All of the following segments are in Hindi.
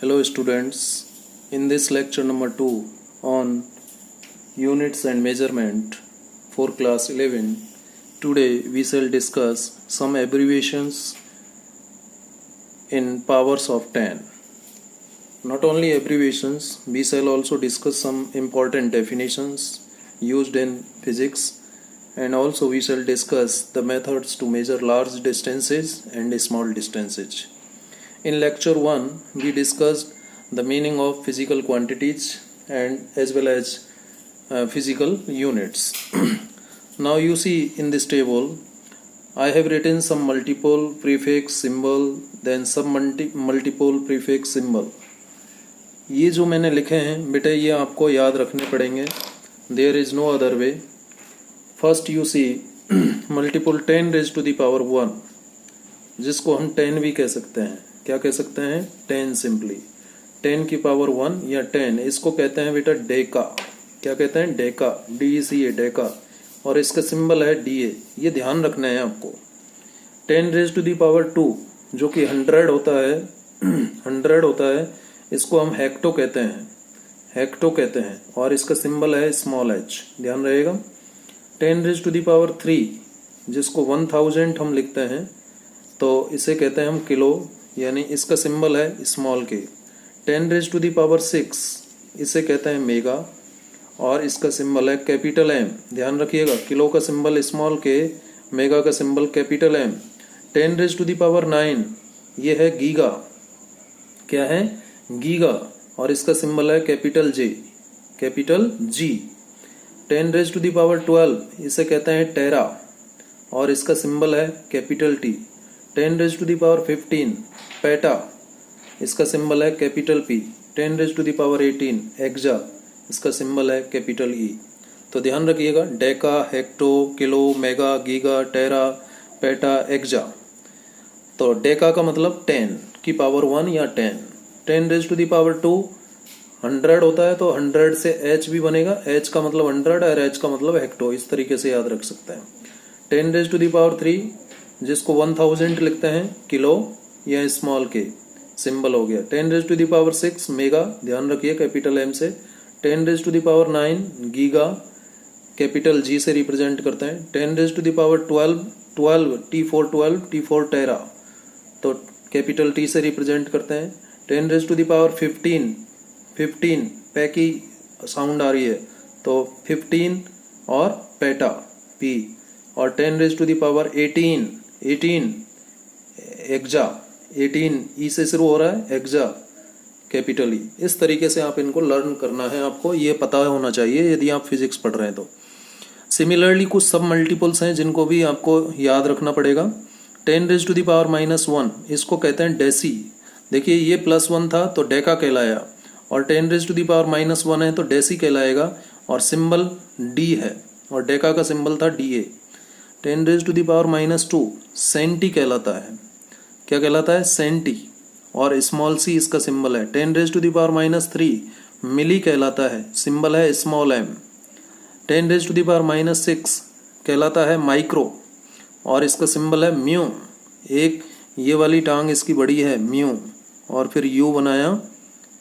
Hello students, in this lecture number 2 on units and measurement for class 11, today we shall discuss some abbreviations in powers of 10. Not only abbreviations, we shall also discuss some important definitions used in physics, and also we shall discuss the methods to measure large distances and small distances. In lecture 1, we discussed the meaning of physical quantities and as well as physical units. Now you see in this table, I have written some multiple prefix symbol, then some multiple prefix symbol. ये जो मैंने लिखे हैं बेटा ये आपको याद रखने पड़ेंगे. There is no other way. First you see multiple 10 raised to the power 1, जिसको हम 10 भी कह सकते हैं. क्या कह सकते हैं? 10 सिंपली. 10 की पावर 1 या 10, इसको कहते हैं बेटा डेका. क्या कहते हैं? डेका. DECA डेका. और इसका सिंबल है DA. ये ध्यान रखना है आपको. 10 रेज टू दी पावर 2 जो कि 100 होता है 100 होता है, इसको हम हेक्टो कहते हैं. हेक्टो कहते हैं और इसका सिंबल है स्मॉल h. ध्यान रहेगा. 10 रेज टू दी पावर 3 जिसको 1000 हम लिखते हैं, तो इसे कहते हैं हम किलो, यानी इसका सिंबल है स्मॉल के. 10 रेज टू दी पावर 6 इसे कहते हैं मेगा और इसका सिंबल है कैपिटल M. ध्यान रखिएगा, किलो का सिंबल स्मॉल के, मेगा का symbol capital M. 10 raise to the power 9 ये है गीगा. क्या है? गीगा. और इसका सिंबल है capital J, capital G. 10 raise to the power 12 इसे कहते हैं टेरा और इसका सिंबल है capital T. 10 raise to the power 15 peta, इसका सिंबल है capital P. 10 raise to the power 18 exa, इसका सिंबल है कैपिटल E. तो ध्यान रखिएगा, deca, hecto, kilo, mega, giga, tera, peta, exa. तो डेका का मतलब 10 की पावर 1 या 10. 10 रेज टू दी पावर 2 100 होता है, तो 100 से H भी बनेगा. H का मतलब 100 और H का मतलब हेक्टो. इस तरीके से याद रख सकते हैं. 10 रेज टू दी पावर 3 जिसको 1000 लिखते हैं किलो या स्मॉल के, सिंबल हो गया. 10 raise to the power 6 mega, ध्यान रखिए कैपिटल M से. 10 raise to the power 9 giga, capital G से रिप्रेजेंट करते हैं. 10 raise to the power 12 T4 tera, तो कैपिटल T से रिप्रेजेंट करते हैं. 10 रेज टू दी पावर 15 पे की साउंड आ रही है, तो 15 और पेटा P. और 10 रेज टू दी पावर 18 एक्जा, 18 ई से शुरू हो रहा है, एक्जा कैपिटल E. इस तरीके से आप इनको लर्न करना है, आपको ये पता होना चाहिए यदि आप फिजिक्स पढ़ रहे हैं तो. सिमिलरली कुछ सब मल्टीपल्स हैं जिनको भी आपको याद रखना पड़ेगा. 10 रेज टू दी पावर -1 इसको कहते हैं डेसी. देखिए ये +1 था तो डेका कहलाया, और 10 रेज टू दी पावर -1 है तो डेसी कहलाएगा, और सिंबल D है और डेका का सिंबल था DA. 10 raise to the power -2 centi कहलाता है. क्या कहलाता है? सेंटी. और स्मॉल c इसका सिंबल है. 10 raise to the power -3 milli कहलाता है, सिंबल है small m. 10 raise to the power -6 कहलाता है माइक्रो और इसका सिंबल है म्यू. एक ये वाली टांग इसकी बड़ी है म्यू, और फिर यू बनाया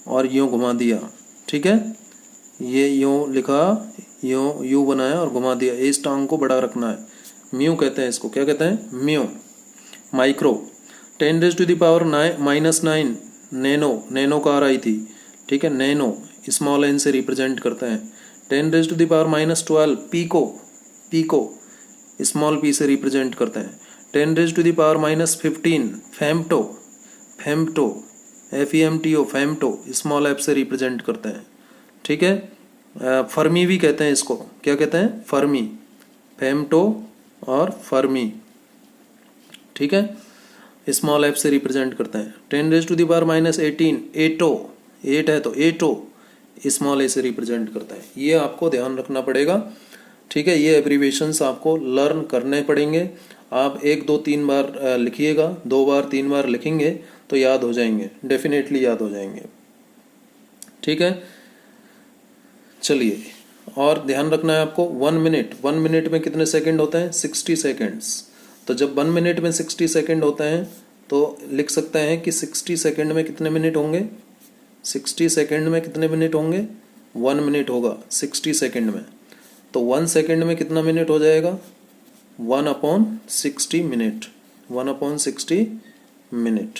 और यूँ घुमा दिया. ठीक है, ये यूँ लिखा, यूँ यू बनाया और घुमा दिया. इस टांग को बड़ा रखना है, म्यू कहते हैं इसको. क्या कहते हैं? Mu, micro. 10 raise to the power -9 Nano car आई थी. ठीक है, नैनो स्मॉल n से रिप्रेजेंट करते हैं. 10 raise to the power -12 pico small p से रिप्रेजेंट करते हैं. 10 raise to the power -15 femto FEMTO femto small f से रिप्रेजेंट करते हैं. ठीक है, फर्मी भी कहते हैं इसको. क्या कहते हैं? फर्मी, फेम्टो और फर्मी. ठीक है, स्मॉल f से रिप्रेजेंट करते हैं. 10 रेज टू दी पावर -18 एटो, 8 है तो एटो स्मॉल a से रिप्रेजेंट करता है. ये आपको ध्यान रखना पड़ेगा. ठीक है, ये एब्रीविएशंस आपको लर्न करने पड़ेंगे. आप 1 2 3 बार लिखिएगा, 2 बार 3 बार लिखेंगे तो याद हो जाएंगे, डेफिनेटली याद हो जाएंगे. ठीक है, चलिए, और ध्यान रखना है आपको 1 मिनट में कितने सेकंड होते हैं? 60 सेकंड्स. तो जब 1 मिनट में 60 सेकंड होते हैं तो लिख सकते हैं कि 60 सेकंड में कितने मिनट होंगे? 60 सेकेंड में कितने मिनट होंगे? 1 मिनट होगा 60 सेकेंड में। तो 1 सेकेंड में कितना मिनट हो जाएगा? 1/60 मिनट, 1/60 मिनट।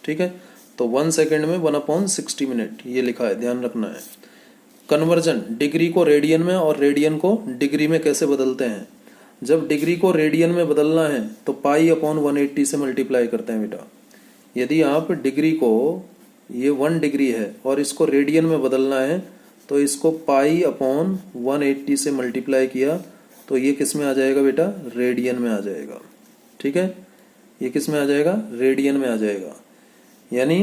ठीक है, तो 1 सेकेंड में 1/60 मिनट ये लिखा है, ध्यान रखना है। कन्वर्जन, डिग्री को रेडियन में और रेडियन को डिग्री में कैसे बदलते हैं? जब डिग्री को रेडियन में बदलना है तो π/180 से मल्टीप्लाई करते हैं बेटा। यदि आप डिग्री को, ये 1 डिग्री है और इसको रेडियन में बदलना है तो इसको π/180 से मल्टीप्लाई किया तो ये किस में आ जाएगा बेटा? रेडियन में आ जाएगा। ठीक है, ये किस में आ जाएगा? रेडियन में आ जाएगा। यानी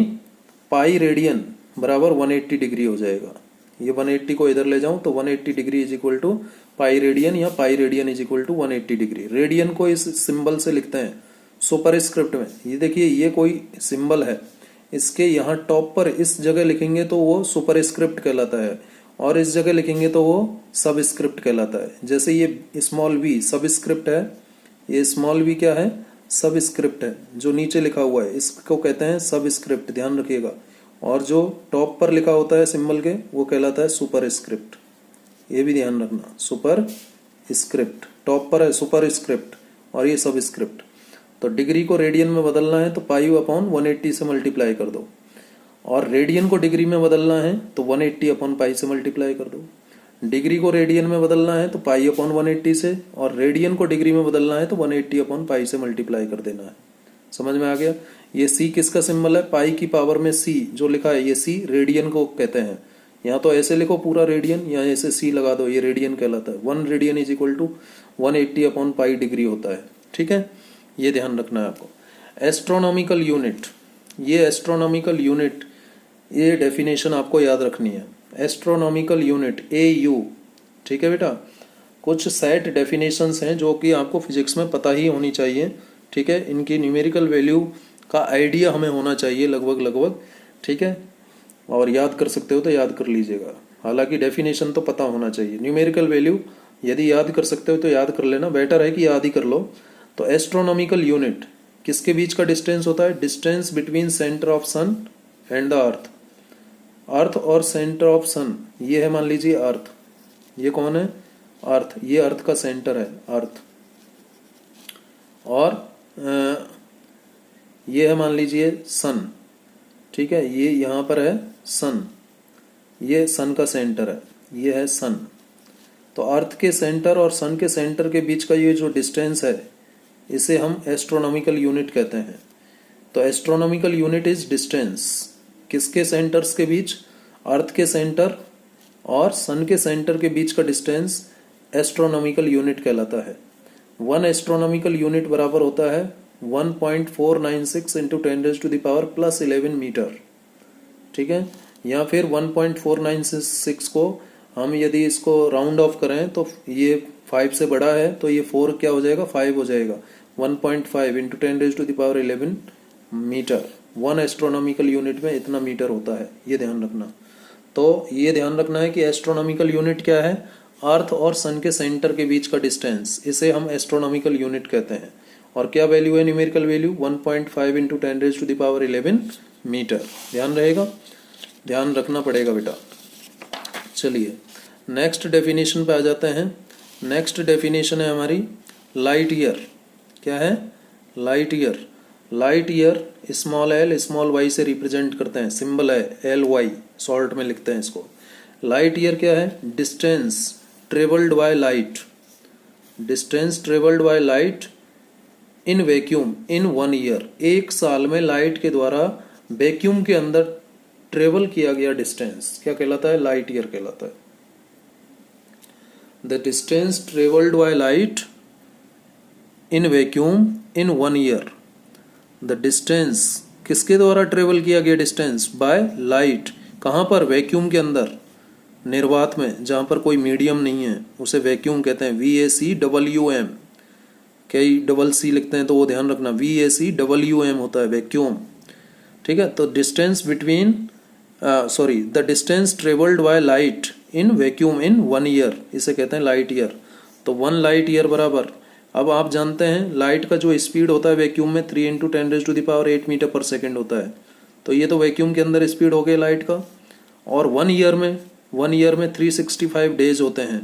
पाई रेडियन बराबर 180 डिग्री हो जाएगा। ये 180 को इधर ले जाऊं तो 180 degree is equal to pi radian, या pi radian is equal to 180 degree. Radian को इस सिंबल से लिखते हैं सुपरस्क्रिप्ट में। ये देखिए, ये कोई सिंबल है, इसके यहाँ टॉप पर इस जगह लिखेंगे तो वो सुपरस्क्रिप्ट कहलाता है, और इस जगह लिखेंगे तो वो सबस्क्रिप्ट कहलाता है। जैसे ये स्मॉल वी सबस्क्रिप्ट है, ये स्मॉल वी क्या है? सबस्क्रिप्ट है। जो नीचे लिखा हुआ है इसको कहते हैं सबस्क्रिप्ट, ध्यान रखिएगा। और जो टॉप पर लिखा होता है सिंबल के वो कहलाता है सुपरस्क्रिप्ट। ये भी ध्यान रखना, सुपरस्क्रिप्ट टॉप पर है, सुपरस्क्रिप्ट और ये सबस्क्रिप्ट। तो डिग्री को रेडियन में बदलना है तो π/180 से मल्टीप्लाई कर दो, और रेडियन को डिग्री में बदलना है तो 180/π से मल्टीप्लाई कर दो। डिग्री को रेडियन में बदलना है तो π/180 से, और रेडियन को डिग्री में बदलना है तो 180/π से मल्टीप्लाई कर देना है। समझ में आ गया? ये c किसका सिंबल है? पाई की पावर में c जो लिखा है, ये c रेडियन को कहते हैं। यहाँ तो ऐसे लिखो पूरा रेडियन, यहाँ ऐसे c लगा दो, ये रेडियन कहलाता है। 1 radian is equal to 180/π degree होता है। ठीक है, ये ध्यान रखना है आपको। एस्ट्रोनॉमिकल यूनिट, ये एस्ट्रोनॉमिकल यूनिट, ये डेफिनेशन आपको याद रखनी है। Astronomical unit AU। ठीक है बेटा, कुछ सेट डेफिनेशंस हैं जो कि आपको फिजिक्स में पता ही होनी चाहिए। ठीक है, इनकी न्यूमेरिकल वैल्यू का आइडिया हमें होना चाहिए लगभग। ठीक है, और याद कर सकते हो तो याद कर लीजिएगा। हालांकि डेफिनेशन तो पता होना चाहिए, न्यूमेरिकल वैल्यू यदि याद कर सकते हो तो याद कर लेना, बेटर है कि याद ही कर लो। तो एस्ट्रोनॉमिकल यूनिट किसके बीच का डिस्टेंस होता है? Distance between centre of sun and the earth. Earth और सेंटर ऑफ सन, ये है मान लीजिए अर्थ। ये कौन है? अर्थ। ये अर्थ का सेंटर है, अर्थ। और ये है मान लीजिए सन। ठीक है, ये यहाँ पर है सन, ये सन का सेंटर है, ये है सन। तो अर्थ के सेंटर और सन के सेंटर के बीच का ये जो डिस्टेंस है इसे हम एस्ट्रोनॉमिकल यूनिट कहते हैं। तो एस्ट्रोनॉमिकल यूनिट इज डिस्टेंस किसके सेंटर्स के बीच? अर्थ के सेंटर और सन के सेंटर के बीच का डिस्टेंस एस्ट्रोनॉमिकल यूनिट कहलाता है। 1 एस्ट्रोनॉमिकल यूनिट बराबर होता है 1.496 इंटू 10⁻⁻11 मीटर। ठीक है, या फिर 1.496 को हम यदि इसको राउंड ऑफ करें तो ये 5 से बड़ा है तो ये 4 क्या हो जाएगा? 5 हो जाएगा। 1.5 इंटू 10⁻11 मीटर। 1 एस्ट्रोनॉमिकल यूनिट में इतना मीटर होता है, ये ध्यान रखना। तो ये ध्यान रखना है कि एस्ट्रोनॉमिकल यूनिट क्या है? अर्थ और सन के सेंटर के बीच का डिस्टेंस, इसे हम एस्ट्रोनॉमिकल यूनिट कहते हैं। और क्या वैल्यू है न्यूमेरिकल वैल्यू? 1.5 into 10⁻11 metre. ध्यान रहेगा, ध्यान रखना पड़ेगा बेटा। चलिए नेक्स्ट डेफिनेशन पे आ जाते हैं। नेक्स्ट डेफिनेशन है हमारी लाइट ईयर। क्या है? Light year. Light year small l small y से रिप्रेजेंट करते हैं, सिंबल है LY, शॉर्ट में लिखते हैं इसको। लाइट ईयर क्या है? Distance travelled by light, distance travelled by light in vacuum in 1 year. 1 साल में लाइट के द्वारा वैक्यूम के अंदर ट्रेवल किया गया डिस्टेंस क्या कहलाता है? लाइट ईयर कहलाता है। The distance travelled by light in vacuum in 1 year. The distance किसके द्वारा ट्रेवल किया गया डिस्टेंस? By light. कहाँ पर? वैक्यूम के अंदर, निर्वात में, जहाँ पर कोई मीडियम नहीं है उसे वैक्यूम कहते हैं। VACWM, कई डबल सी लिखते हैं तो वो ध्यान रखना, VACWM होता है वैक्यूम। ठीक है, तो distance between the distance travelled by light in vacuum in 1 year, इसे कहते हैं लाइट ईयर। तो 1 लाइट ईयर बराबर, अब आप जानते हैं लाइट का जो स्पीड होता है वैक्यूम में 3 इंटू 10⁸ मीटर पर सेकेंड होता है। तो ये तो वैक्यूम के अंदर स्पीड हो गई लाइट का। और 1 ईयर में 365 डेज होते हैं,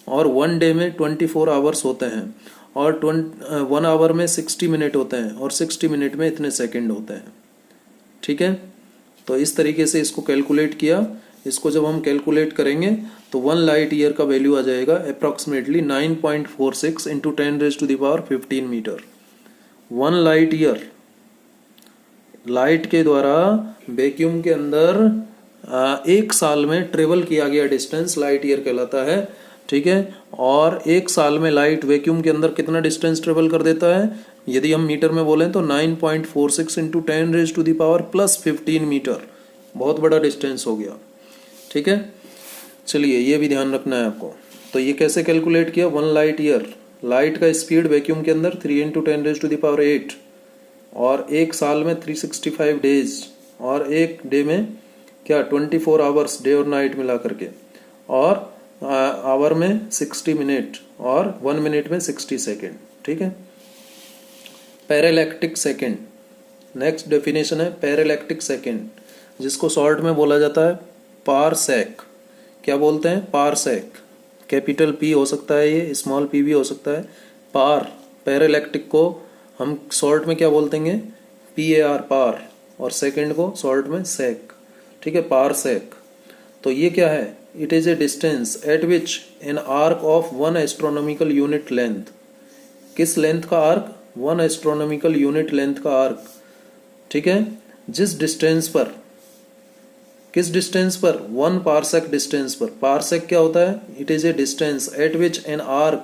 और 1 डे में 24 आवर्स होते हैं, और 1 आवर में 60 मिनट होते हैं, और 60 मिनट में इतने सेकंड होते हैं। ठीक है, तो इस तरीके से इसको कैलकुलेट किया। इसको जब हम कैलकुलेट करेंगे तो 1 लाइट ईयर का वैल्यू आ जाएगा approximately 9.46 into 10⁻15 metre. 1 light year light के द्वारा वैक्यूम के अंदर 1 साल में ट्रेवल किया गया डिस्टेंस लाइट ईयर कहलाता है। ठीक है, और 1 साल में लाइट वैक्यूम के अंदर कितना डिस्टेंस ट्रेवल कर देता है, यदि हम मीटर में बोलें तो 9.46 इंटू 10⁻15 मीटर। बहुत बड़ा डिस्टेंस हो गया। ठीक है, चलिए ये भी ध्यान रखना है आपको। तो ये कैसे कैलकुलेट किया, 1 लाइट ईयर, लाइट का स्पीड वैक्यूम के अंदर 3 इंटू 10⁸, और 1 साल में 365 डेज, और 1 डे में क्या 24 आवर्स, डे और नाइट मिला करके, और आवर में 60 मिनट, और 1 मिनट में 60 सेकेंड। ठीक है, पैरेलैक्टिक सेकेंड, नेक्स्ट डेफिनेशन है पैरेलैक्टिक सेकेंड, जिसको शॉर्ट में बोला जाता है पारसेक। क्या बोलते हैं, पारसेक। कैपिटल पी हो सकता है, ये स्मॉल पी भी हो सकता है। पैरेलैक्टिक को हम शॉर्ट में क्या बोलते हैं, PAR, पार, और सेकंड को शॉर्ट में सेक। ठीक है, पारसेक। तो ये क्या है, it is a distance eight which an arc of 1 astronomical unit length. किस लेंथ का आर्क, 1 एस्ट्रोनॉमिकल यूनिट लेंथ का आर्क। ठीक है, जिस डिस्टेंस पर, किस डिस्टेंस पर, 1 पारसेक डिस्टेंस पर। पारसेक क्या होता है, it is a distance eight which an arc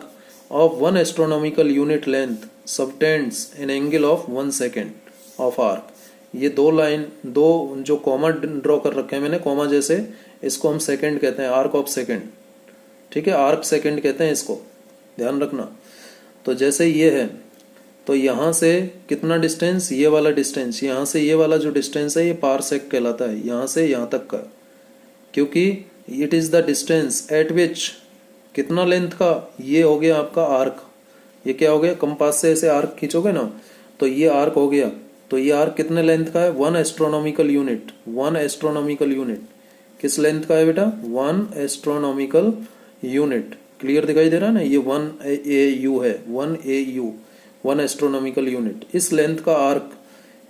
of 1 astronomical unit length subtends an angle of 1 second of arc. ये दो जो कॉमा ड्रॉ कर रखे हैं मैंने, कॉमा जैसे, इसको हम सेकेंड कहते हैं, आर्क ऑफ सेकेंड। ठीक है, आर्क सेकेंड कहते हैं इसको, ध्यान रखना। तो जैसे ये है, तो यहाँ से कितना डिस्टेंस, ये वाला डिस्टेंस, यहाँ से ये वाला जो डिस्टेंस है ये पारसेक कहलाता है, यहाँ से यहाँ तक का, क्योंकि it is the distance eight विच, कितना लेंथ का, ये हो गया आपका आर्क। ये क्या हो गया, कंपास से ऐसे आर्क खींचोगे ना, तो ये आर्क हो गया। तो ये आर्क कितने लेंथ का है, 1 एस्ट्रोनॉमिकल यूनिट। 1 एस्ट्रोनॉमिकल यूनिट किस लेंथ का है बेटा, 1 एस्ट्रोनॉमिकल यूनिट। क्लियर दिखाई दे रहा है ना, ये 1 AU है, 1 AU, 1 एस्ट्रोनॉमिकल यूनिट। इस लेंथ का आर्क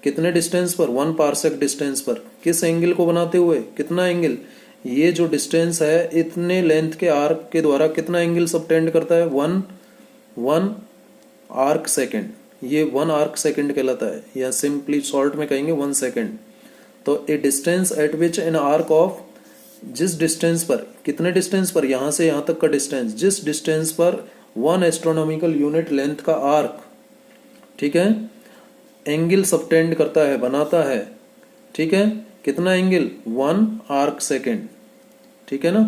कितने डिस्टेंस पर, 1 पारसेक डिस्टेंस पर, किस एंगल को बनाते हुए, कितना एंगल, ये जो डिस्टेंस है इतने लेंथ के आर्क के द्वारा कितना एंगल सबटेंड करता है, 1 आर्क सेकेंड। ये 1 आर्क सेकेंड कहलाता है, या सिंपली शॉर्ट में कहेंगे 1 सेकेंड। तो ए distance eight which an arc of, जिस डिस्टेंस पर, कितने डिस्टेंस पर, यहां से यहां तक का डिस्टेंस, जिस डिस्टेंस पर 1 एस्ट्रोनॉमिकल यूनिट लेंथ का आर्क, ठीक है, एंगल सबटेंड करता है, बनाता है। ठीक है, कितना एंगल, 1 आर्क सेकेंड। ठीक है ना,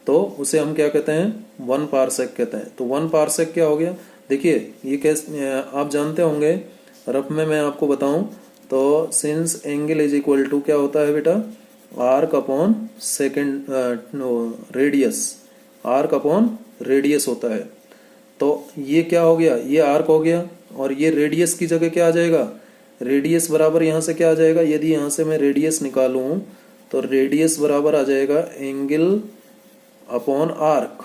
तो उसे हम क्या कहते हैं, 1 पारसेक कहते हैं। तो 1 पारसेक क्या हो गया, देखिए ये कैसे आप जानते होंगे, रफ में मैं आपको बताऊं तो since angle is equal to क्या होता है बेटा, arc upon second, radius, arc upon radius होता है। तो ये क्या हो गया, ये आर्क हो गया, और ये रेडियस की जगह क्या आ जाएगा, रेडियस बराबर यहाँ से क्या आ जाएगा, यदि यहाँ से मैं रेडियस निकालूं तो रेडियस बराबर आ जाएगा एंगल अपॉन आर्क।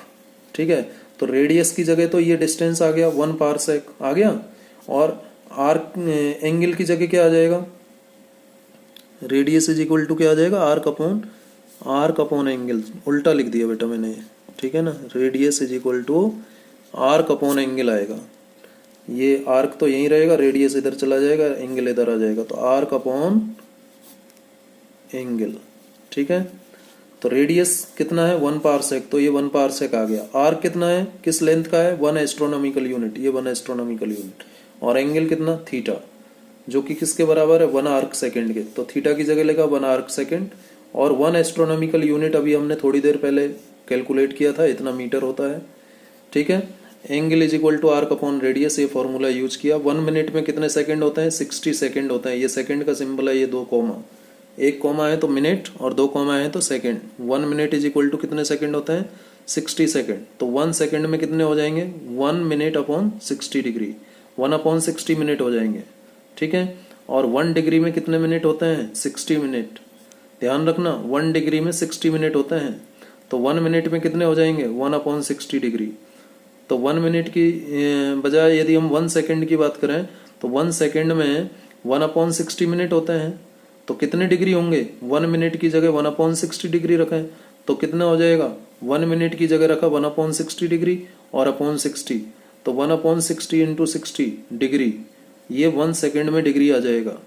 ठीक है, तो रेडियस की जगह तो ये डिस्टेंस आ गया, 1 पारसेक आ गया, और आर्क एंगल की जगह क्या आ जाएगा, रेडियस इज इक्वल टू क्या आ जाएगा, आर्क अपॉन एंगल। उल्टा लिख दिया बेटा मैंने, ठीक है ना, radius is equal to arc upon angle आएगा। ये आर्क तो यहीं रहेगा, रेडियस इधर चला जाएगा, एंगल इधर आ जाएगा, तो आर्क अपॉन एंगल। ठीक है, तो रेडियस कितना है, 1 पारसेक, तो ये 1 पारसेक आ गया। आर्क कितना है, किस लेंथ का है, 1 एस्ट्रोनॉमिकल यूनिट, ये 1 एस्ट्रोनॉमिकल यूनिट, और एंगल कितना, थीटा, जो कि किसके बराबर है, 1 आर्क सेकेंड के। तो थीटा की जगह लेगा 1 आर्क सेकेंड, और 1 एस्ट्रोनॉमिकल यूनिट अभी हमने थोड़ी देर पहले कैलकुलेट किया था, इतना मीटर होता है। ठीक है, angle is equal to arc upon radius, ये फॉर्मूला यूज किया। 1 मिनट में कितने सेकंड होते हैं, 60 सेकंड होते हैं। ये सेकंड का सिंबल है, ये 2 कॉमा, 1 कॉमा है तो मिनट, और 2 कॉमा है तो second. 1 minute is equal to कितने सेकंड होते हैं, 60 सेकंड। तो 1 सेकंड में कितने हो जाएंगे, 1 minute upon 60 degree, 1 upon 60 minute हो जाएंगे। ठीक है, और 1 डिग्री में कितने मिनट होते हैं, 60 मिनट। ध्यान रखना 1 डिग्री में 60 मिनट होते हैं, तो 1 मिनट में कितने हो जाएंगे 1/60 डिग्री। तो 1 मिनट की बजाय यदि हम 1 सेकेंड की बात करें तो 1 सेकेंड में 1/60 मिनट होते हैं, तो कितने डिग्री होंगे 1 मिनट की जगह 1/60 डिग्री रखें तो कितना हो जाएगा 1 मिनट की जगह रखा 1/60 डिग्री और अपॉन 60, तो 1/60 इंटू 60 डिग्री, ये 1 सेकेंड में डिग्री आ जाएगा।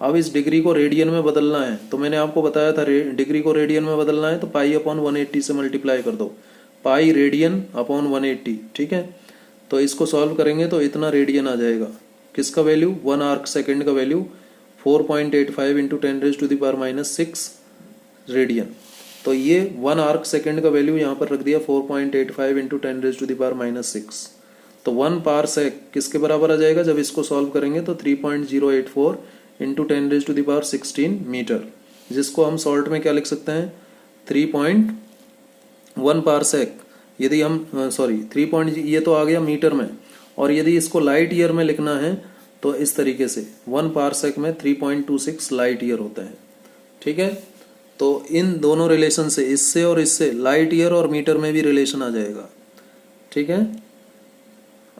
अब इस डिग्री को रेडियन में बदलना है, तो मैंने आपको बताया था डिग्री को रेडियन में बदलना है तो पाई/180 से मल्टीप्लाई कर दो, पाई रेडियन अपॉन 180, ठीक है। तो इसको सॉल्व करेंगे तो इतना रेडियन आ जाएगा, किसका वैल्यू 1 आर्क सेकेंड का वैल्यू 4.85 इंटू 10⁻⁻6 रेडियन। तो ये 1 आर्क सेकेंड का वैल्यू यहाँ पर रख दिया 4.85 इंटू 10⁻⁻6। तो 1 पारसेक किसके बराबर आ जाएगा, जब इसको सॉल्व करेंगे तो 3.084 इंटू 10⁻16 मीटर, जिसको हम शॉर्ट में क्या लिख सकते हैं 3.1 पारसेक। यदि हम 3 ये तो आ गया मीटर में, और यदि इसको लाइट ईयर में लिखना है तो इस तरीके से 1 पारसेक में 3.26 लाइट ईयर होता है, ठीक है। तो इन दोनों रिलेशन से, इससे और इससे, लाइट ईयर और मीटर में भी रिलेशन आ जाएगा, ठीक है।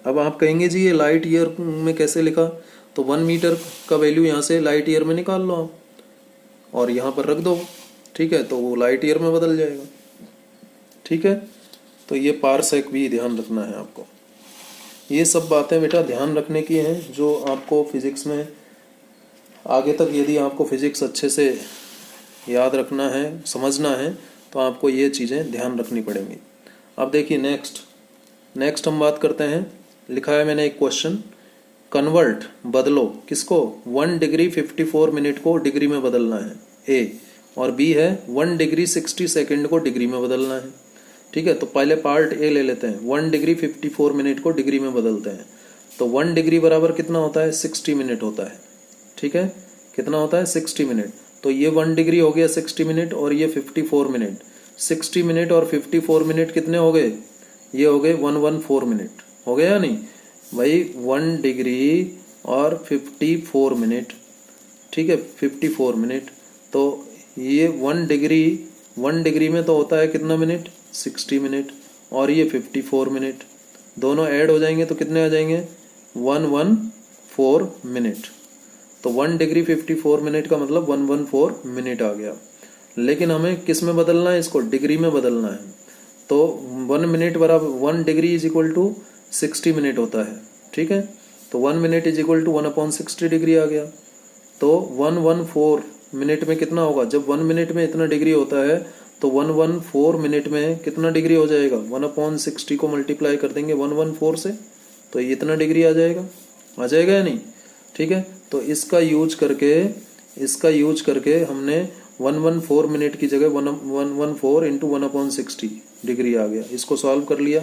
अब आप कहेंगे जी ये लाइट ईयर में कैसे लिखा, तो 1 मीटर का वैल्यू यहाँ से लाइट ईयर में निकाल लो आप और यहाँ पर रख दो, ठीक है, तो वो लाइट ईयर में बदल जाएगा, ठीक है। तो ये पारसेक भी ध्यान रखना है आपको। ये सब बातें बेटा ध्यान रखने की हैं जो आपको फिजिक्स में आगे तक, यदि आपको फिजिक्स अच्छे से याद रखना है, समझना है, तो आपको ये चीज़ें ध्यान रखनी पड़ेंगी। अब देखिए नेक्स्ट हम बात करते हैं। लिखा है मैंने एक क्वेश्चन, कन्वर्ट बदलो किसको 1 डिग्री 54 मिनट को डिग्री में बदलना है ए, और बी है 1 डिग्री 60 सेकेंड को डिग्री में बदलना है, ठीक है। तो पहले पार्ट ए ले लेते हैं, 1 डिग्री 54 मिनट को डिग्री में बदलते हैं। तो 1 डिग्री बराबर कितना होता है 60 मिनट होता है, ठीक है। कितना होता है 60 मिनट, तो ये 1 डिग्री हो गया 60 मिनट और ये 54 मिनट। 60 मिनट और 54 मिनट कितने हो गए, ये हो गए 114 मिनट, हो गया या नहीं भाई। 1 डिग्री और 54 मिनट, ठीक है, 54 मिनट। तो ये 1 डिग्री में तो होता है कितना मिनट 60 मिनट, और ये 54 मिनट, दोनों ऐड हो जाएंगे तो कितने आ जाएंगे 114 मिनट। तो 1 डिग्री 54 मिनट का मतलब 114 मिनट आ गया। लेकिन हमें किस में बदलना है, इसको डिग्री में बदलना है। तो 1 मिनट बराबर 1 degree is equal to 60 minute होता है, ठीक है। तो 1 minute is equal to 1/60 degree आ गया। तो 114 मिनट में कितना होगा, जब 1 मिनट में इतना डिग्री होता है तो 114 मिनट में कितना डिग्री हो जाएगा, 1/60 को मल्टीप्लाई कर देंगे 114 से, तो इतना डिग्री आ जाएगा या नहीं, ठीक है। तो इसका यूज करके हमने 114 मिनट की जगह 114 इंटू 1/60 डिग्री आ गया। इसको सॉल्व कर लिया,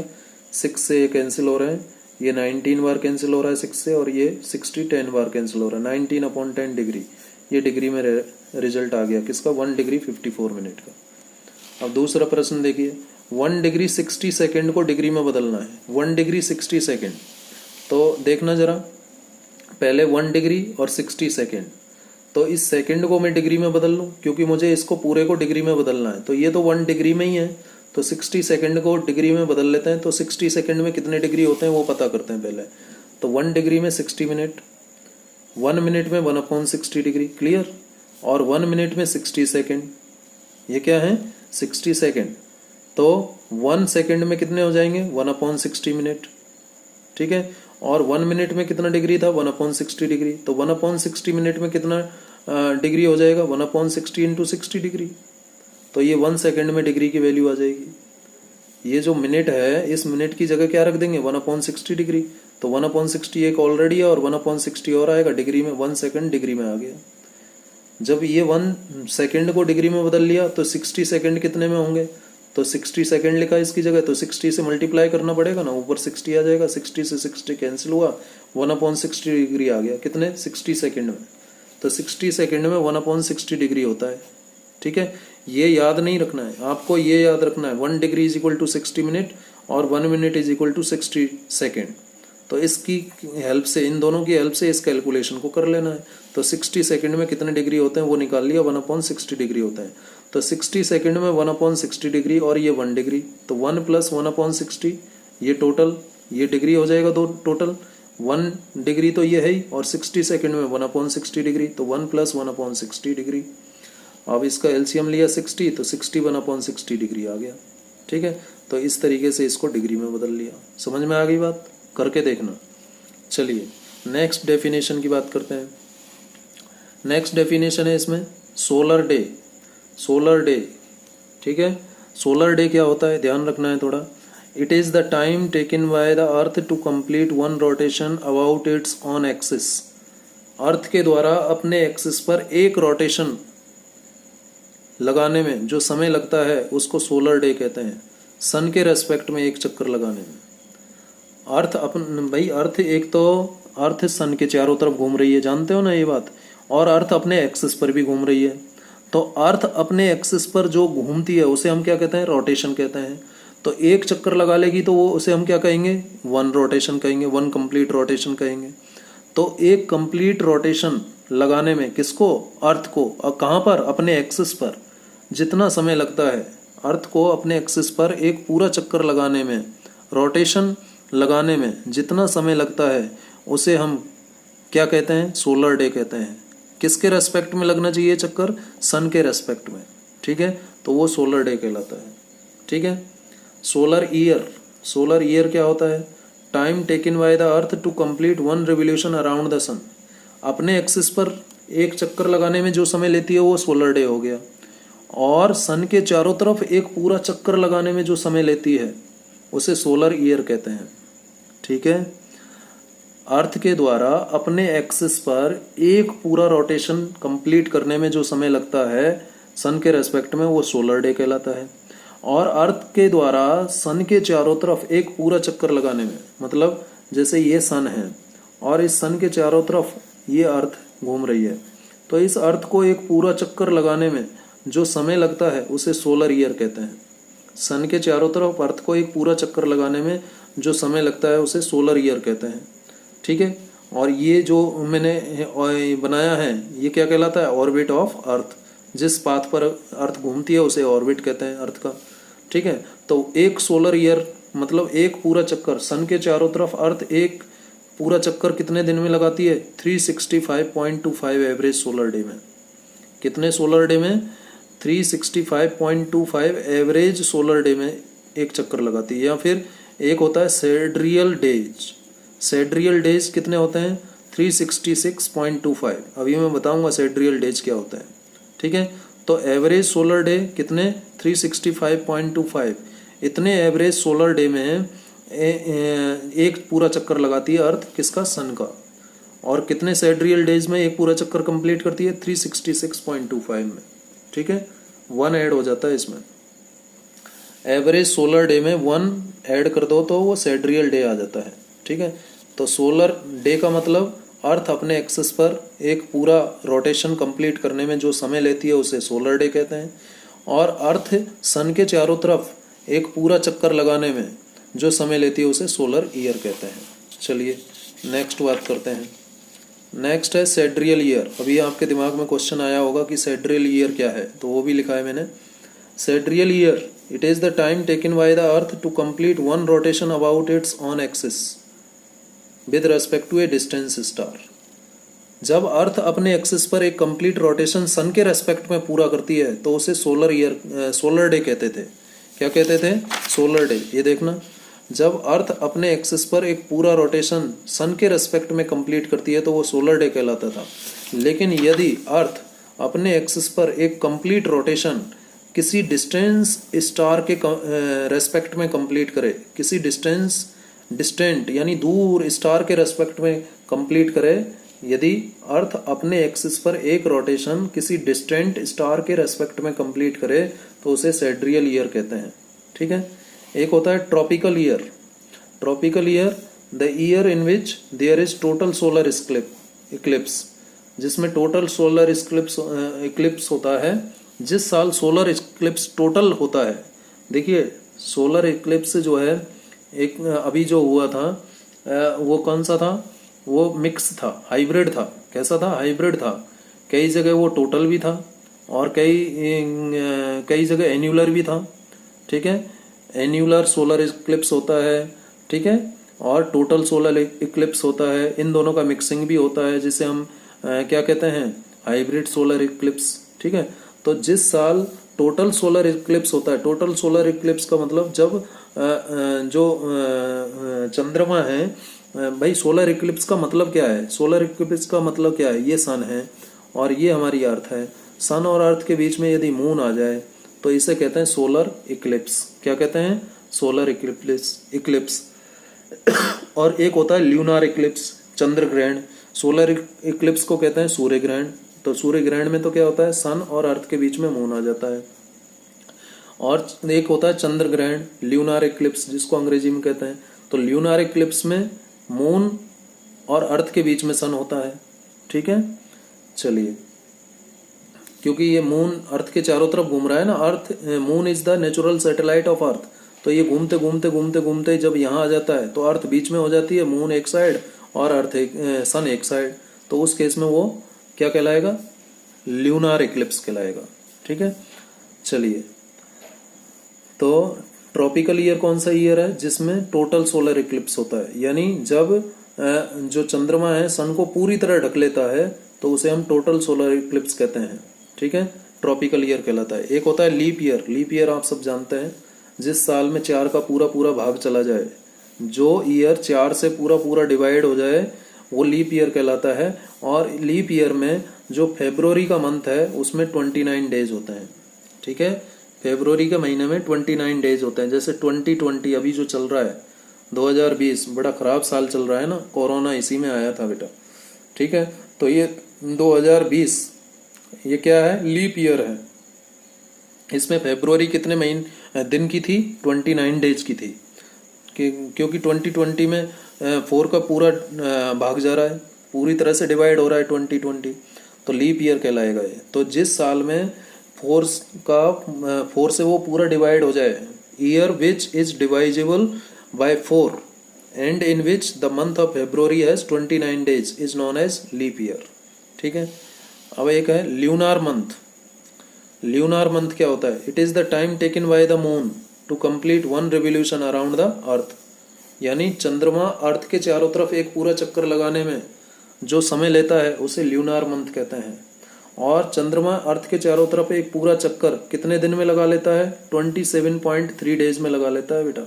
6 से ये कैंसिल हो रहे हैं, ये 19 बार कैंसिल हो रहा है 6 से, और ये 60 10 बार कैंसिल हो रहा है, 19/10 डिग्री, ये डिग्री में रिजल्ट आ गया किसका 1 डिग्री 54 मिनट का। अब दूसरा प्रश्न देखिए, 1 डिग्री 60 सेकेंड को डिग्री में बदलना है, 1 डिग्री 60 सेकेंड। तो देखना जरा, पहले 1 डिग्री और 60 सेकेंड, तो इस सेकेंड को मैं डिग्री में बदल लूँ क्योंकि मुझे इसको पूरे को डिग्री में बदलना है। तो ये तो 1 डिग्री में ही है, तो 60 सेकेंड को डिग्री में बदल लेते हैं। तो 60 सेकेंड में कितने डिग्री होते हैं वो पता करते हैं पहले। तो 1 डिग्री में 60 मिनट, 1 मिनट में 1/60 डिग्री, क्लियर, और 1 मिनट में 60 सेकेंड, ये क्या है 60 सेकेंड। तो 1 सेकेंड में कितने हो जाएंगे 1/60 मिनट, ठीक है। और 1 मिनट में कितना डिग्री था 1/60 डिग्री, तो 1/60 मिनट में कितना डिग्री हो जाएगा 1/60 इंटू 60 डिग्री। तो ये 1 सेकेंड में डिग्री की वैल्यू आ जाएगी। ये जो मिनट है, इस मिनट की जगह क्या रख देंगे 1/60 डिग्री। तो 1/60 एक ऑलरेडी है और 1/60 और आएगा डिग्री में, 1 सेकेंड डिग्री में आ गया। जब ये 1 सेकेंड को डिग्री में बदल लिया तो 60 सेकेंड कितने में होंगे, तो 60 सेकेंड लिखा इसकी जगह, तो 60 से मल्टीप्लाई करना पड़ेगा ना, ऊपर 60 आ जाएगा, 60 से 60 कैंसिल हुआ, 1/60 डिग्री आ गया कितने 60 सेकेंड में। तो 60 सेकेंड में 1/60 डिग्री होता है, ठीक है। ये याद नहीं रखना है आपको, ये याद रखना है 1 degree is equal to 60 minute और 1 minute is equal to 60 second. तो इसकी हेल्प से, इन दोनों की हेल्प से इस कैलकुलेशन को कर लेना है। तो 60 सेकंड में कितने डिग्री होते हैं वो निकाल लिया, 1/60 डिग्री होता है। तो 60 सेकंड में 1/60 डिग्री और ये 1 डिग्री, तो 1 + 1/60 ये टोटल, ये डिग्री हो जाएगा दो टोटल। 1 डिग्री तो ये है ही, और 60 सेकंड में 1/60 डिग्री, तो 1 + 1/60 डिग्री। अब इसका एलसीएम लिया 60, तो 60 1/60 डिग्री आ गया। ठीक है, तो इस तरीके से इसको डिग्री में बदल लिया। समझ में आ गई बात? करके देखना। चलिए नेक्स्ट डेफिनेशन की बात करते हैं। नेक्स्ट डेफिनेशन है इसमें सोलर डे। सोलर डे, ठीक है, सोलर डे क्या होता है ध्यान रखना है थोड़ा। It is the time taken by the earth to complete one rotation about its own axis. Earth के द्वारा अपने एक्सिस पर एक रोटेशन लगाने में जो समय लगता है उसको सोलर डे कहते हैं। सन के रेस्पेक्ट में एक चक्कर लगाने में। अर्थ अपन भाई, अर्थ एक तो अर्थ सन के चारों तरफ घूम रही है, जानते हो ना ये बात, और अर्थ अपने एक्सिस पर भी घूम रही है। तो अर्थ अपने एक्सिस पर जो घूमती है उसे हम क्या कहते हैं? रोटेशन कहते हैं। तो एक चक्कर लगा लेगी तो वो उसे हम क्या कहेंगे? 1 रोटेशन कहेंगे, 1 कंप्लीट रोटेशन कहेंगे। तो एक कंप्लीट रोटेशन लगाने में किसको? अर्थ को। और कहाँ पर? अपने एक्सिस पर। जितना समय लगता है अर्थ को अपने एक्सिस पर एक पूरा चक्कर लगाने में, रोटेशन लगाने में जितना समय लगता है उसे हम क्या कहते हैं? सोलर डे कहते हैं। किसके रेस्पेक्ट में लगना चाहिए चक्कर? सन के रेस्पेक्ट में। ठीक है, तो वो सोलर डे कहलाता है। ठीक है, सोलर ईयर। सोलर ईयर क्या होता है? Time taken by the earth to complete 1 revolution around the sun. अपने एक्सिस पर एक चक्कर लगाने में जो समय लेती है वो सोलर डे हो गया। और सन के चारों तरफ एक पूरा चक्कर लगाने में जो समय लेती है उसे सोलर ईयर कहते हैं। ठीक है, अर्थ के द्वारा अपने एक्सिस पर एक पूरा रोटेशन कंप्लीट करने में जो समय लगता है सन के रेस्पेक्ट में वो सोलर डे कहलाता है। और अर्थ के द्वारा सन के चारों तरफ एक पूरा चक्कर लगाने में, मतलब जैसे ये सन है और इस सन के चारों तरफ ये अर्थ घूम रही है, तो इस अर्थ को एक पूरा चक्कर लगाने में जो समय लगता है उसे सोलर ईयर कहते हैं। सन के चारों तरफ अर्थ को एक पूरा चक्कर लगाने में जो समय लगता है उसे सोलर ईयर कहते हैं। ठीक है, और ये जो मैंने बनाया है ये क्या कहलाता है? Orbit of earth. जिस पाथ पर अर्थ घूमती है उसे ऑर्बिट कहते हैं अर्थ का। ठीक है, तो एक सोलर ईयर मतलब एक पूरा चक्कर, सन के चारों तरफ अर्थ एक पूरा चक्कर कितने दिन में लगाती है? 365.25 एवरेज सोलर डे में। कितने सोलर डे में? 365.25 एवरेज सोलर डे में एक चक्कर लगाती है। या फिर एक होता है सेड्रियल डेज। सेड्रियल डेज कितने होते हैं? 366.25। अभी मैं बताऊंगा सेड्रियल डेज क्या होता है। ठीक है, तो एवरेज सोलर डे कितने? 365.25। इतने एवरेज सोलर डे में एक पूरा चक्कर लगाती है अर्थ, किसका? सन का। और कितने सेड्रियल डेज में एक पूरा चक्कर कंप्लीट करती है? 366.25 में। ठीक है, 1 ऐड हो जाता है इसमें। एवरेज सोलर डे में 1 ऐड कर दो तो वो सेड्रियल डे आ जाता है। ठीक है, तो सोलर डे का मतलब अर्थ अपने एक्सिस पर एक पूरा रोटेशन कंप्लीट करने में जो समय लेती है उसे सोलर डे कहते हैं। और अर्थ सन के चारों तरफ एक पूरा चक्कर लगाने में जो समय लेती है उसे सोलर ईयर कहते हैं। चलिए नेक्स्ट बात करते हैं। नेक्स्ट है सेड्रियल ईयर। अभी आपके दिमाग में क्वेश्चन आया होगा कि सेड्रियल ईयर क्या है, तो वो भी लिखा है मैंने। Sidereal year, it is the time taken by the earth to complete 1 rotation about its own axis with respect to a distance star. जब अर्थ अपने एक्सिस पर एक कंप्लीट रोटेशन सन के रेस्पेक्ट में पूरा करती है तो उसे सोलर डे कहते थे। क्या कहते थे? Solar day. ये देखना, जब अर्थ अपने एक्सिस पर एक पूरा रोटेशन सन के रेस्पेक्ट में कंप्लीट करती है तो वो सोलर डे कहलाता था। लेकिन यदि अर्थ अपने एक्सिस पर एक कंप्लीट रोटेशन किसी डिस्टेंस स्टार के रेस्पेक्ट में कंप्लीट करे, किसी डिस्टेंट यानी दूर स्टार के रेस्पेक्ट में कंप्लीट करे, यदि अर्थ अपने एक्सिस पर एक रोटेशन किसी डिस्टेंट स्टार के रेस्पेक्ट में कंप्लीट करे तो उसे सेड्रियल ईयर कहते हैं। ठीक है, एक होता है tropical year. Tropical year, the year in which there is total solar eclipse, जिसमें टोटल सोलर इक्लिप्स होता है। जिस साल सोलर इक्लिप्स टोटल होता है, देखिए सोलर इक्लिप्स जो है एक अभी जो हुआ था वो कौन सा था, वो मिक्स था, हाइब्रिड था। कैसा था, हाइब्रिड था। कई जगह वो टोटल भी था और कई जगह एन्यूलर भी था। ठीक है, एन्यूलर सोलर इक्लिप्स होता है, ठीक है, और टोटल सोलर इक्लिप्स होता है। इन दोनों का मिक्सिंग भी होता है, जिसे हम क्या कहते हैं, हाइब्रिड सोलर इक्लिप्स। ठीक है, तो जिस साल टोटल सोलर इक्लिप्स होता है, टोटल सोलर इक्लिप्स का मतलब जब जो चंद्रमा है, भाई सोलर इक्लिप्स का मतलब क्या है, सोलर इक्लिप्स का मतलब क्या है, ये सन है और ये हमारी अर्थ है। सन और अर्थ के बीच में यदि मून आ जाए तो इसे कहते हैं सोलर इक्लिप्स। क्या कहते हैं, सोलर इक्लिप्स। और एक होता है ल्यूनार इक्लिप्स, चंद्र ग्रहण। सोलर इक्लिप्स को कहते हैं सूर्य ग्रहण। तो सूर्य ग्रहण में तो क्या होता है, सन और अर्थ के बीच में मून आ जाता है। और एक होता है चंद्र ग्रहण, ल्यूनार इक्लिप्स, जिसको अंग्रेजी में कहते हैं। तो ल्यूनार इक्लिप्स में मून और अर्थ के बीच में सन होता है। ठीक है, चलिए, क्योंकि ये मून अर्थ के चारों तरफ घूम रहा है ना, earth, moon is the natural satellite of earth. तो ये घूमते घूमते घूमते घूमते जब यहाँ आ जाता है तो अर्थ बीच में हो जाती है, मून एक साइड और अर्थ सन एक साइड। तो उस केस में वो क्या कहलाएगा, ल्यूनार इक्लिप्स कहलाएगा। ठीक है, चलिए, तो ट्रॉपिकल ईयर कौन सा ईयर है जिसमें टोटल सोलर इक्लिप्स होता है, यानी जब जो चंद्रमा है सन को पूरी तरह ढक लेता है तो उसे हम टोटल सोलर इक्लिप्स कहते हैं। ठीक है, ट्रॉपिकल ईयर कहलाता है। एक होता है लीप ईयर। लीप ईयर आप सब जानते हैं, जिस साल में 4 का पूरा पूरा भाग चला जाए, जो ईयर 4 से पूरा पूरा डिवाइड हो जाए, वो लीप ईयर कहलाता है। और लीप ईयर में जो फरवरी का मंथ है उसमें 29 डेज होते हैं। ठीक है, फरवरी के महीने में 29 डेज होते हैं। जैसे 2020 अभी जो चल रहा है, 2020 बड़ा खराब साल चल रहा है ना, कोरोना इसी में आया था बेटा। ठीक है, तो ये 2020 ये क्या है, लीप ईयर है। इसमें फरवरी कितने महीने दिन की थी, 29 डेज की थी, क्योंकि 2020 में 4 का पूरा भाग जा रहा है, पूरी तरह से डिवाइड हो रहा है 2020, तो लीप ईयर कहलाएगा ये। तो जिस साल में 4 से वो पूरा डिवाइड हो जाए, year which is divisible by 4 and in which the month of February has 29 days is known as leap year. ठीक है, अब एक है ल्यूनार मंथ। ल्यूनार मंथ क्या होता है, it is the time taken by the moon to complete 1 revolution around the earth. यानी चंद्रमा अर्थ के चारों तरफ एक पूरा चक्कर लगाने में जो समय लेता है उसे ल्यूनार मंथ कहते हैं। और चंद्रमा अर्थ के चारों तरफ एक पूरा चक्कर कितने दिन में लगा लेता है, 27.3 डेज में लगा लेता है बेटा।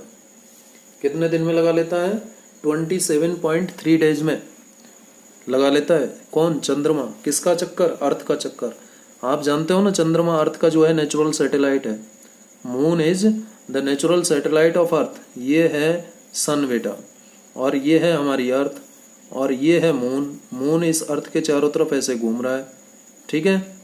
कितने दिन में लगा लेता है, 27.3 डेज में लगा लेता है। कौन, चंद्रमा। किसका चक्कर, अर्थ का चक्कर। आप जानते हो ना, चंद्रमा अर्थ का जो है नेचुरल सैटेलाइट है। Moon is the natural satellite of अर्थ। ये है सन बेटा, और ये है हमारी अर्थ, और ये है मून। मून इस अर्थ के चारों तरफ ऐसे घूम रहा है। ठीक है,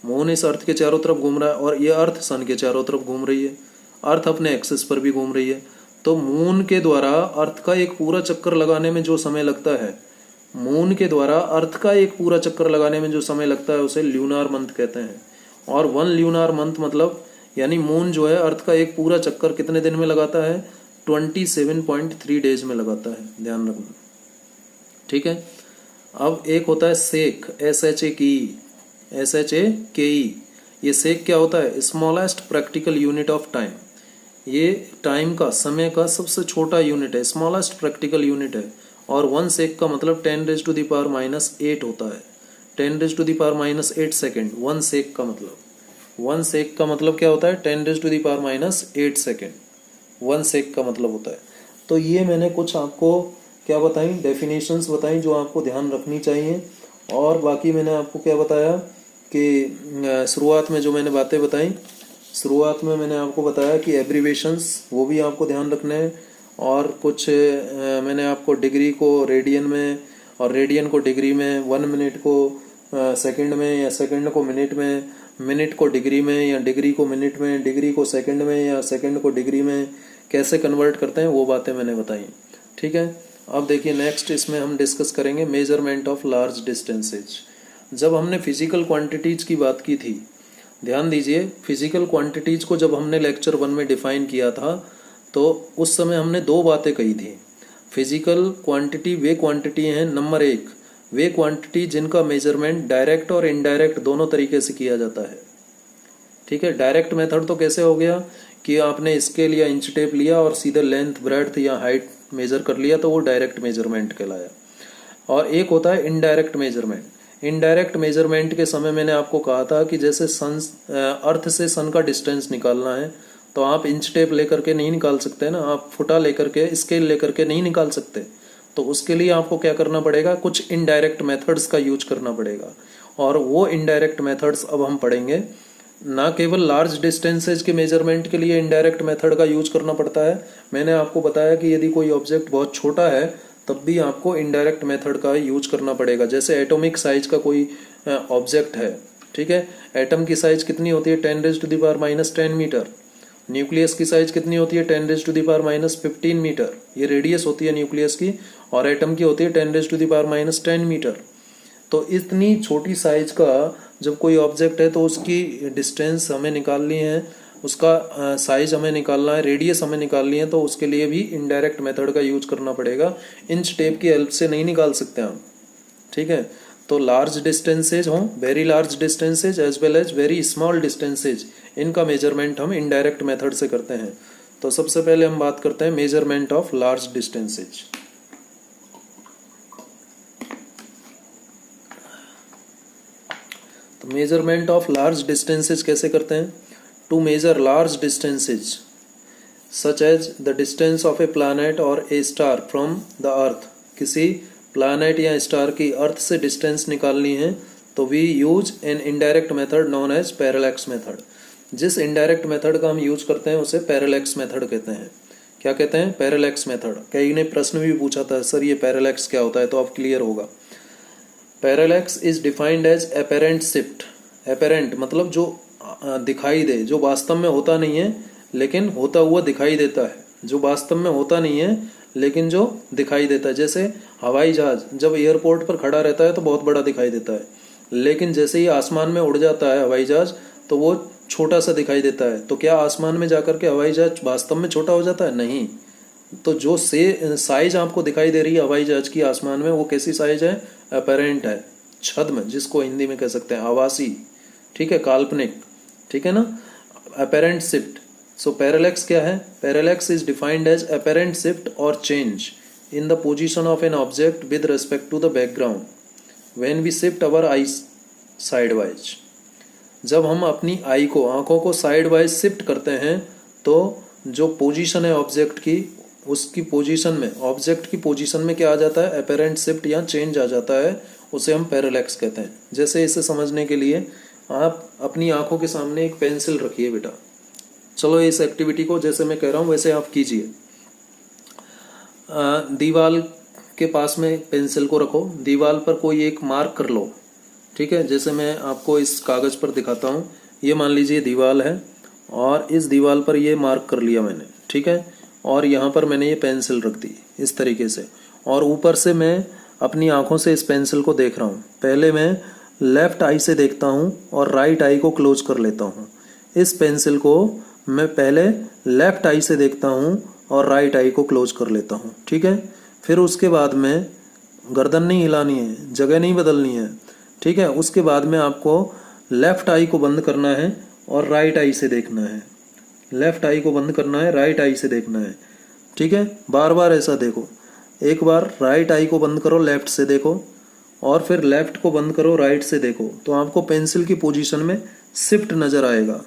मून इस अर्थ के चारों तरफ घूम रहा है और ये अर्थ सन के चारों तरफ घूम रही है। अर्थ अपने एक्सिस पर भी घूम रही है। तो मून के द्वारा अर्थ का एक पूरा चक्कर लगाने में जो समय लगता है, मून के द्वारा अर्थ का एक पूरा चक्कर लगाने में जो समय लगता है उसे ल्यूनार मंथ कहते हैं। और 1 ल्यूनार मंथ मतलब, यानी मून जो है अर्थ का एक पूरा चक्कर कितने दिन में लगाता है, 27.3 डेज में लगाता है, ध्यान रखना। ठीक है, अब एक होता है सेक, SHAKE। ये सेक क्या होता है, smallest practical unit of time. ये टाइम का, समय का सबसे छोटा यूनिट है, स्मॉलेस्ट प्रैक्टिकल यूनिट है। और 1 सेक का मतलब 10⁻⁸ होता है, 10⁻⁸ सेकेंड। 1 सेक का मतलब, 1 सेक का मतलब क्या होता है, 10⁻⁸ सेकेंड 1 सेक का मतलब होता है। तो ये मैंने कुछ आपको क्या बताई, डेफिनेशंस बताई जो आपको ध्यान रखनी चाहिए। और बाकी मैंने आपको क्या बताया कि शुरुआत में जो मैंने बातें बताई, शुरुआत में मैंने आपको बताया कि एब्रीवेशंस वो भी आपको ध्यान रखने हैं। और कुछ मैंने आपको डिग्री को रेडियन में और रेडियन को डिग्री में, 1 मिनट को सेकंड में या सेकंड को मिनट में, मिनट को डिग्री में या डिग्री को मिनट में, डिग्री को सेकंड में या सेकंड को डिग्री में कैसे कन्वर्ट करते हैं, वो बातें मैंने बताई। ठीक है, अब देखिए नेक्स्ट इसमें हम डिस्कस करेंगे मेजरमेंट ऑफ लार्ज डिस्टेंसेज। जब हमने फिजिकल क्वांटिटीज की बात की थी, ध्यान दीजिए, फिजिकल क्वांटिटीज को जब हमने लेक्चर 1 में डिफाइन किया था तो उस समय हमने 2 बातें कही थी। फिजिकल क्वांटिटी वे क्वांटिटी हैं नंबर एक, वे क्वांटिटी जिनका मेजरमेंट डायरेक्ट और इनडायरेक्ट दोनों तरीके से किया जाता है। ठीक है, डायरेक्ट मेथड तो कैसे हो गया कि आपने स्केल या इंच टेप लिया और सीधे लेंथ ब्रेड्थ या हाइट मेजर कर लिया, तो वो डायरेक्ट मेजरमेंट कहलाया। और एक होता है इनडायरेक्ट मेजरमेंट। इनडायरेक्ट मेजरमेंट के समय मैंने आपको कहा था कि जैसे सन अर्थ से सन का डिस्टेंस निकालना है तो आप इंच टेप लेकर के नहीं निकाल सकते ना, आप फुटा लेकर के स्केल लेकर के नहीं निकाल सकते। तो उसके लिए आपको क्या करना पड़ेगा, कुछ इनडायरेक्ट मेथड्स का यूज करना पड़ेगा। और वो इनडायरेक्ट मेथड्स अब हम पढ़ेंगे। ना केवल लार्ज डिस्टेंसेज के मेजरमेंट के लिए इनडायरेक्ट मेथड का यूज करना पड़ता है, मैंने आपको बताया कि यदि कोई ऑब्जेक्ट बहुत छोटा है तब भी आपको इनडायरेक्ट मेथड का यूज करना पड़ेगा। जैसे एटॉमिक साइज का कोई ऑब्जेक्ट है, ठीक है, एटम की साइज कितनी होती है 10⁻⁻10 मीटर। न्यूक्लियस की साइज कितनी होती है 10⁻⁻15 मीटर, ये रेडियस होती है न्यूक्लियस की, और एटम की होती है 10⁻⁻10 मीटर। तो इतनी छोटी साइज का जब कोई ऑब्जेक्ट है तो उसकी डिस्टेंस हमें निकालनी है, उसका साइज हमें निकालना है, रेडियस हमें निकालनी है, तो उसके लिए भी इनडायरेक्ट मेथड का यूज करना पड़ेगा। इंच टेप की हेल्प से नहीं निकाल सकते हम। ठीक है, तो लार्ज डिस्टेंसेज हों, very large distances as well as very small distances, इनका मेजरमेंट हम इनडायरेक्ट मेथड से करते हैं। तो सबसे पहले हम बात करते हैं मेजरमेंट ऑफ लार्ज डिस्टेंसेज। तो मेजरमेंट ऑफ लार्ज डिस्टेंसेज कैसे करते हैं? To measure large distances such as the distance of a planet और a star from the earth, किसी प्लैनेट या स्टार की अर्थ से डिस्टेंस निकालनी है तो we use an indirect method known as parallax method. जिस इनडायरेक्ट मेथड का हम यूज करते हैं उसे पैरेलैक्स मेथड कहते हैं। क्या कहते हैं? Parallax method. कई ने प्रश्न भी पूछा था, सर ये पैरेलैक्स क्या होता है, तो अब क्लियर होगा। Parallax is defined as apparent shift. Apparent मतलब जो दिखाई दे, जो वास्तव में होता नहीं है लेकिन होता हुआ दिखाई देता है, जो वास्तव में होता नहीं है लेकिन जो दिखाई देता है। जैसे हवाई जहाज जब एयरपोर्ट पर खड़ा रहता है तो बहुत बड़ा दिखाई देता है, लेकिन जैसे ही आसमान में उड़ जाता है हवाई जहाज तो वो छोटा सा दिखाई देता है। तो क्या आसमान में जाकर के हवाई जहाज वास्तव में छोटा हो जाता है? नहीं। तो जो साइज आपको दिखाई दे रही है हवाई जहाज की आसमान में, वो कैसी साइज है? अपेरेंट है, छद्म, जिसको हिंदी में कह सकते हैं आभासी। ठीक है, काल्पनिक। ठीक है ना, अपेरेंट शिफ्ट। सो पैरेलैक्स क्या है? Parallax is defined as apparent shift और change in the position of an object with respect to the background when we shift our eyes side wise. जब हम अपनी आई को, आंखों को साइड वाइज शिफ्ट करते हैं तो जो पोजीशन है ऑब्जेक्ट की, उसकी पोजीशन में, ऑब्जेक्ट की पोजीशन में क्या आ जाता है? अपेरेंट शिफ्ट या चेंज आ जाता है, उसे हम पैरेलैक्स कहते हैं। जैसे इसे समझने के लिए आप अपनी आंखों के सामने एक पेंसिल रखिए बेटा। चलो इस एक्टिविटी को जैसे मैं कह रहा हूँ वैसे आप कीजिए। दीवार के पास में पेंसिल को रखो, दीवार पर कोई एक मार्क कर लो। ठीक है, जैसे मैं आपको इस कागज पर दिखाता हूँ, ये मान लीजिए दीवार है और इस दीवार पर ये मार्क कर लिया मैंने। ठीक है, और यहाँ पर मैंने ये पेंसिल रख दी इस तरीके से, और ऊपर से मैं अपनी आंखों से इस पेंसिल को देख रहा हूँ। पहले मैं लेफ्ट आई से देखता हूँ और राइट आई को क्लोज कर लेता हूँ। इस पेंसिल को मैं पहले लेफ्ट आई से देखता हूँ और राइट आई को क्लोज कर लेता हूँ। ठीक है, फिर उसके बाद में गर्दन नहीं हिलानी है, जगह नहीं बदलनी है। ठीक है, उसके बाद में आपको लेफ्ट आई को बंद करना है और राइट आई से देखना है। लेफ्ट आई को बंद करना है, राइट आई से देखना है। ठीक है, बार बार ऐसा देखो। एक बार राइट आई को बंद करो, लेफ्ट से देखो, और फिर लेफ्ट को बंद करो, राइट से देखो, तो आपको पेंसिल की पोजीशन में शिफ्ट नजर आएगा।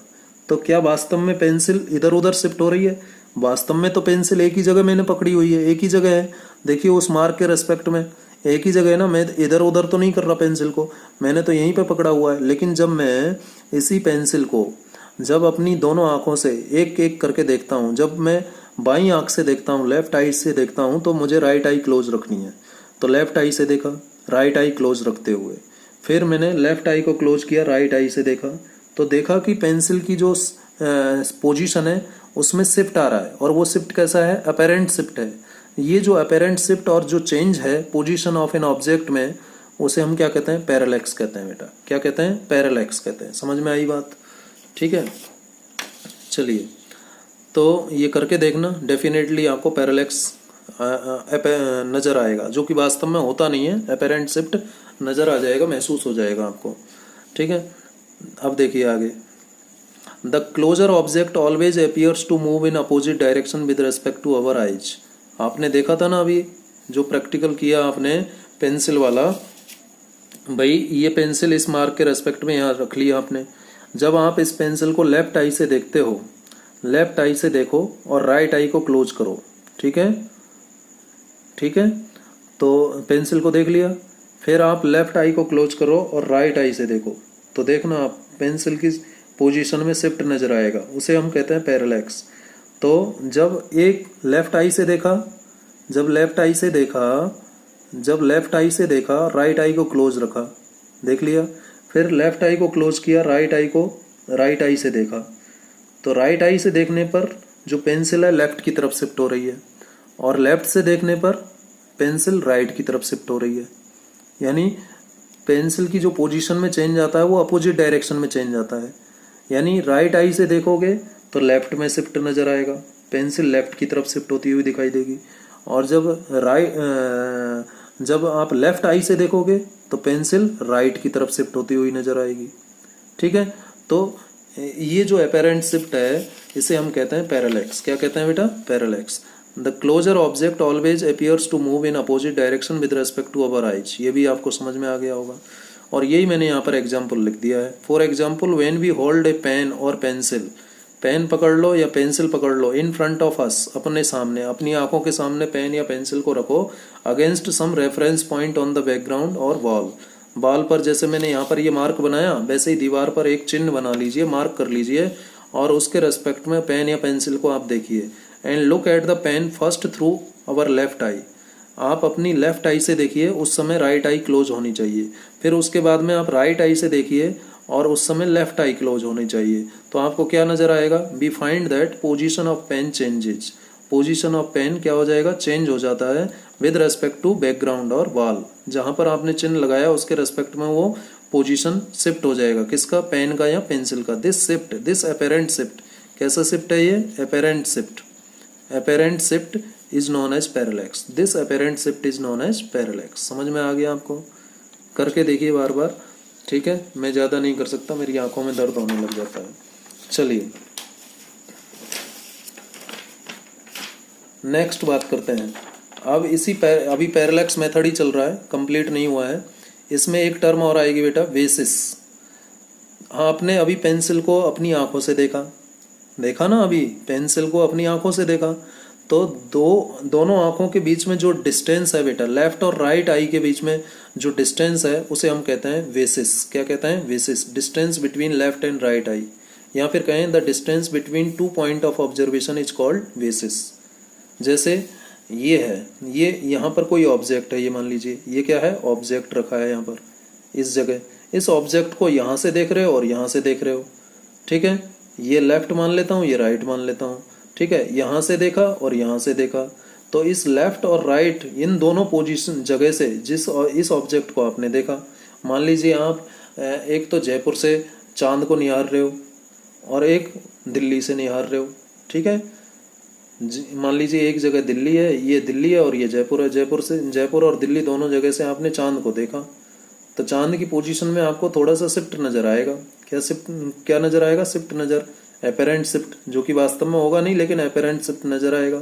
तो क्या वास्तव में पेंसिल इधर उधर शिफ्ट हो रही है? वास्तव में तो पेंसिल एक ही जगह मैंने पकड़ी हुई है, एक ही जगह है। देखिए उस मार्क के रेस्पेक्ट में एक ही जगह है ना, मैं इधर उधर तो नहीं कर रहा पेंसिल को, मैंने तो यहीं पे पकड़ा हुआ है। लेकिन जब मैं इसी पेंसिल को जब अपनी दोनों आंखों से एक एक करके देखता हूँ, जब मैं बाईं आंख से देखता हूँ, लेफ्ट आई से देखता हूँ, तो मुझे राइट आई क्लोज रखनी है। तो लेफ्ट आई से देखा, राइट आई क्लोज रखते हुए, फिर मैंने लेफ्ट आई को क्लोज किया, राइट आई से देखा, तो देखा कि पेंसिल की जो पोजीशन है उसमें शिफ्ट आ रहा है। और वो शिफ्ट कैसा है? अपेरेंट शिफ्ट है। ये जो अपेरेंट शिफ्ट और जो चेंज है पोजीशन ऑफ एन ऑब्जेक्ट में, उसे हम क्या कहते हैं? पैरेलैक्स कहते हैं बेटा। क्या कहते हैं? पैरेलैक्स कहते हैं। समझ में आई बात? ठीक है, चलिए तो ये करके देखना, डेफिनेटली आपको पैरेलैक्स नज़र आएगा, जो कि वास्तव में होता नहीं है। अपेरेंट शिफ्ट नज़र आ जाएगा, महसूस हो जाएगा आपको। ठीक है, अब देखिए आगे। The closer object always appears to move in opposite direction with respect to our eyes. आपने देखा था ना अभी जो प्रैक्टिकल किया आपने पेंसिल वाला, भाई ये पेंसिल इस मार्क के रेस्पेक्ट में यहाँ रख लिया आपने। जब आप इस पेंसिल को लेफ्ट आई से देखते हो, लेफ्ट आई से देखो और राइट आई को क्लोज करो। ठीक है, ठीक है, तो पेंसिल को देख लिया, फिर आप लेफ्ट आई को क्लोज करो और राइट आई से देखो, तो देखना आप पेंसिल की पोजीशन में शिफ्ट नजर आएगा, उसे हम कहते हैं पैरेलैक्स। तो जब एक लेफ्ट आई से देखा, जब लेफ्ट आई से देखा, जब लेफ्ट आई से देखा, राइट आई को क्लोज रखा, देख लिया, फिर लेफ्ट आई को क्लोज किया, राइट आई को राइट आई से देखा, तो राइट आई से देखने पर जो पेंसिल है लेफ्ट की तरफ शिफ्ट हो रही है, और लेफ्ट से देखने पर पेंसिल राइट की तरफ शिफ्ट हो रही है। यानी पेंसिल की जो पोजीशन में चेंज आता है वो अपोजिट डायरेक्शन में चेंज आता है। यानी राइट आई से देखोगे तो लेफ्ट में शिफ्ट नजर आएगा, पेंसिल लेफ्ट की तरफ शिफ्ट होती हुई दिखाई देगी। और जब आप लेफ्ट आई से देखोगे तो पेंसिल राइट की तरफ शिफ्ट होती हुई नजर आएगी। ठीक है, तो ये जो अपेरेंट शिफ्ट है इसे हम कहते हैं पैरेलैक्स। क्या कहते हैं बेटा? Parallax. The closer object always appears to move in opposite direction with respect to our eyes. ये भी आपको समझ में आ गया होगा, और यही मैंने यहाँ पर एग्जाम्पल लिख दिया है। For example, when we hold a pen और पेंसिल, पेन पकड़ लो या पेंसिल पकड़ लो, इन फ्रंट ऑफ अस, अपने सामने, अपनी आंखों के सामने पेन या पेंसिल को रखो, against some reference point on the background और वॉल। वॉल पर जैसे मैंने यहाँ पर ये मार्क बनाया, वैसे ही दीवार पर एक चिन्ह बना लीजिए, मार्क कर लीजिए, और उसके रेस्पेक्ट में पेन या पेंसिल को आप देखिए। And look at the pen first through our left eye. आप अपनी लेफ्ट आई से देखिए, उस समय राइट आई क्लोज होनी चाहिए। फिर उसके बाद में आप राइट आई से देखिए और उस समय लेफ्ट आई क्लोज होनी चाहिए। तो आपको क्या नजर आएगा? We find that position of pen changes. Position of pen क्या हो जाएगा? चेंज हो जाता है विद रेस्पेक्ट टू बैकग्राउंड और वॉल। जहां पर आपने चिन्ह लगाया उसके रेस्पेक्ट में वो पोजीशन शिफ्ट हो जाएगा। किसका? पेन का या पेंसिल का। This shift, this apparent shift, कैसा शिफ्ट है ये? Apparent shift. Apparent shift is known as parallax. This apparent shift is known as parallax. समझ में आ गया आपको? करके देखिए बार बार। ठीक है, मैं ज़्यादा नहीं कर सकता, मेरी आंखों में दर्द होने लग जाता है। चलिए नेक्स्ट बात करते हैं। अब अभी पैरेलैक्स मेथड ही चल रहा है, कंप्लीट नहीं हुआ है। इसमें एक टर्म और आएगी बेटा, बेसिस। हाँ, आपने अभी पेंसिल को अपनी आंखों से देखा ना, अभी पेंसिल को अपनी आंखों से देखा, तो दोनों आंखों के बीच में जो डिस्टेंस है बेटा, लेफ्ट और राइट आई के बीच में जो डिस्टेंस है उसे हम कहते हैं वेसिस। क्या कहते हैं? Vases. Distance between left and right I, या फिर कहें the distance between two point of observation is called vases. जैसे ये है, ये यहाँ पर कोई ऑब्जेक्ट है, ये मान लीजिए ये क्या है? ऑब्जेक्ट रखा है यहाँ पर इस जगह। इस ऑब्जेक्ट को यहाँ से देख रहे हो और यहाँ से देख रहे हो। ठीक है, ये लेफ्ट मान लेता हूँ, ये राइट मान लेता हूँ। ठीक है, यहाँ से देखा और यहाँ से देखा, तो इस लेफ्ट और राइट इन दोनों पोजीशन जगह से इस ऑब्जेक्ट को आपने देखा। मान लीजिए आप एक तो जयपुर से चांद को निहार रहे हो और एक दिल्ली से निहार रहे हो। ठीक है, मान लीजिए एक जगह दिल्ली है, ये दिल्ली है और ये जयपुर है। जयपुर और दिल्ली दोनों जगह से आपने चांद को देखा, तो चांद की पोजीशन में आपको थोड़ा सा शिफ्ट नजर आएगा। क्या नजर आएगा? शिफ्ट नजर, अपेरेंट शिफ्ट, जो कि वास्तव में होगा नहीं, लेकिन अपेरेंट शिफ्ट नजर आएगा।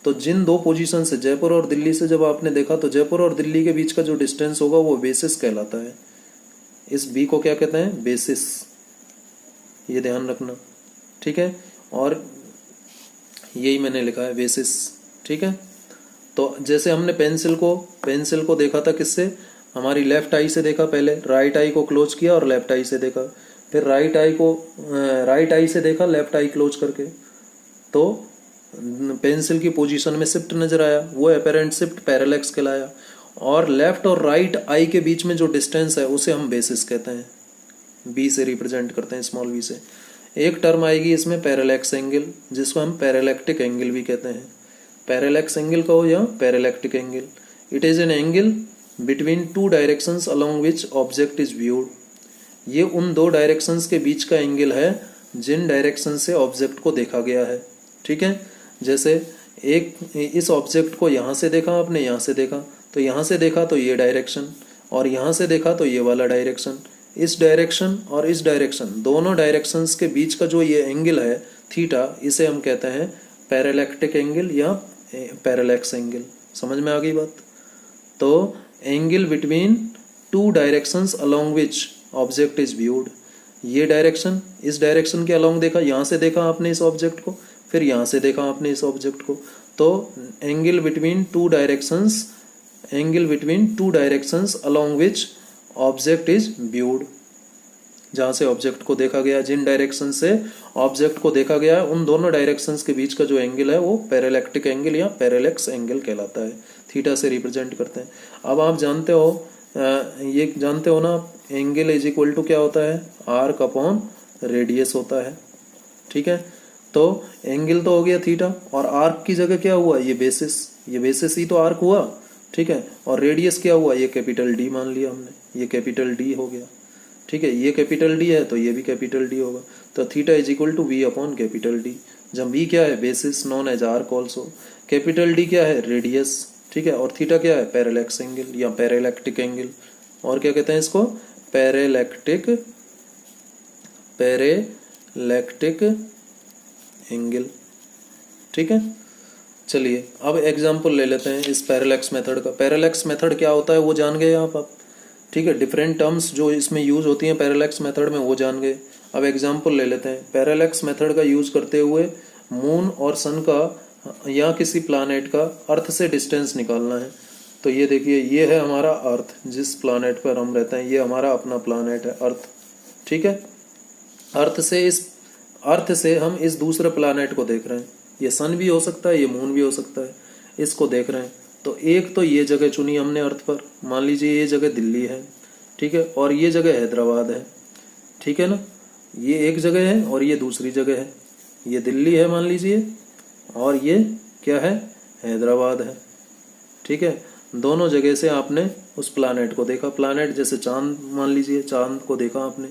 तो जिन दो पोजीशन से, जयपुर और दिल्ली से जब आपने देखा, तो जयपुर और दिल्ली के बीच का जो डिस्टेंस होगा वो बेसिस कहलाता है। इस बी को क्या कहते हैं? बेसिस। ये ध्यान रखना। ठीक है, और यही मैंने लिखा है, बेसिस। ठीक है, तो जैसे हमने पेंसिल को देखा था किससे? हमारी लेफ्ट आई से देखा, पहले राइट आई को क्लोज किया और लेफ्ट आई से देखा, फिर राइट आई से देखा लेफ्ट आई क्लोज करके, तो पेंसिल की पोजीशन में शिफ्ट नजर आया, वो अपेरेंट शिफ्ट पैरेलैक्स कहलाया। और लेफ्ट और राइट आई के बीच में जो डिस्टेंस है उसे हम बेसिस कहते हैं, बी से रिप्रेजेंट करते हैं, स्मॉल बी से। एक टर्म आएगी इसमें पैरेलैक्स एंगल, जिसको हम पैरेलैक्टिक एंगल भी कहते हैं। पैरेलैक्स एंगल कहो या parallactic angle. It is an angle between two directions along which object is viewed. ये उन दो डायरेक्शंस के बीच का एंगल है जिन डायरेक्शन से ऑब्जेक्ट को देखा गया है। ठीक है, जैसे एक इस ऑब्जेक्ट को यहाँ से देखा आपने, यहाँ से देखा, तो यहाँ से देखा तो ये डायरेक्शन, और यहाँ से देखा तो ये वाला डायरेक्शन। इस डायरेक्शन और इस डायरेक्शन, दोनों डायरेक्शंस के बीच का जो ये एंगल है थीटा, इसे हम कहते हैं पैरेलैक्टिक एंगल या पैरेलैक्स एंगल। समझ में आ गई बात? तो angle between two directions along which object is viewed, ये डायरेक्शन इस डायरेक्शन के अलोंग देखा, यहाँ से देखा आपने इस ऑब्जेक्ट को, फिर यहाँ से देखा आपने इस ऑब्जेक्ट को, तो angle between two directions along which object is viewed, जहाँ से ऑब्जेक्ट को देखा गया, जिन डायरेक्शन से ऑब्जेक्ट को देखा गया है, उन दोनों डायरेक्शंस के बीच का जो एंगल है वो पैरेलैक्टिक एंगल या पैरेलैक्स एंगल कहलाता है, थीटा से रिप्रेजेंट करते हैं। अब आप जानते हो, ये जानते हो ना, एंगल इज इक्वल टू क्या होता है, आर्क अपॉन रेडियस होता है। ठीक है, तो एंगल तो हो गया थीटा, और आर्क की जगह क्या हुआ, ये बेसिस ही तो आर्क हुआ। ठीक है, और रेडियस क्या हुआ, ये कैपिटल डी मान लिया हमने, ये कैपिटल डी हो गया। ठीक है, ये कैपिटल डी है तो ये भी कैपिटल डी होगा, तो theta is equal to we upon capital D. जब वी क्या है, basis known as arc also, capital D क्या है, रेडियस। ठीक है, और थीटा क्या है, पैरेलैक्स एंगल या पैरेलैक्टिक एंगल, और क्या कहते हैं इसको, पैरेलैक्टिक एंगल। ठीक है, चलिए अब एग्जांपल ले लेते हैं इस पैरेलैक्स मेथड का। पैरेलैक्स मेथड क्या होता है वो जान गए आप। ठीक है, डिफरेंट टर्म्स जो इसमें यूज होती हैं पैरेलैक्स मेथड में वो जान गए। अब एग्जांपल ले लेते हैं। पैरेलैक्स मेथड का यूज करते हुए मून और सन का या किसी प्लैनेट का अर्थ से डिस्टेंस निकालना है। तो ये देखिए, ये है हमारा अर्थ, जिस प्लैनेट पर हम रहते हैं, ये हमारा अपना प्लैनेट है अर्थ। ठीक है, अर्थ से हम इस दूसरे प्लैनेट को देख रहे हैं, ये सन भी हो सकता है, ये मून भी हो सकता है, इसको देख रहे हैं। तो एक तो ये जगह चुनी हमने अर्थ पर, मान लीजिए ये जगह दिल्ली है। ठीक है, और ये जगह हैदराबाद है। ठीक है ना, ये एक जगह है और ये दूसरी जगह है, ये दिल्ली है मान लीजिए, और ये क्या है, हैदराबाद है। ठीक है, दोनों जगह से आपने उस प्लैनेट को देखा। प्लैनेट जैसे चांद मान लीजिए, चांद को देखा आपने।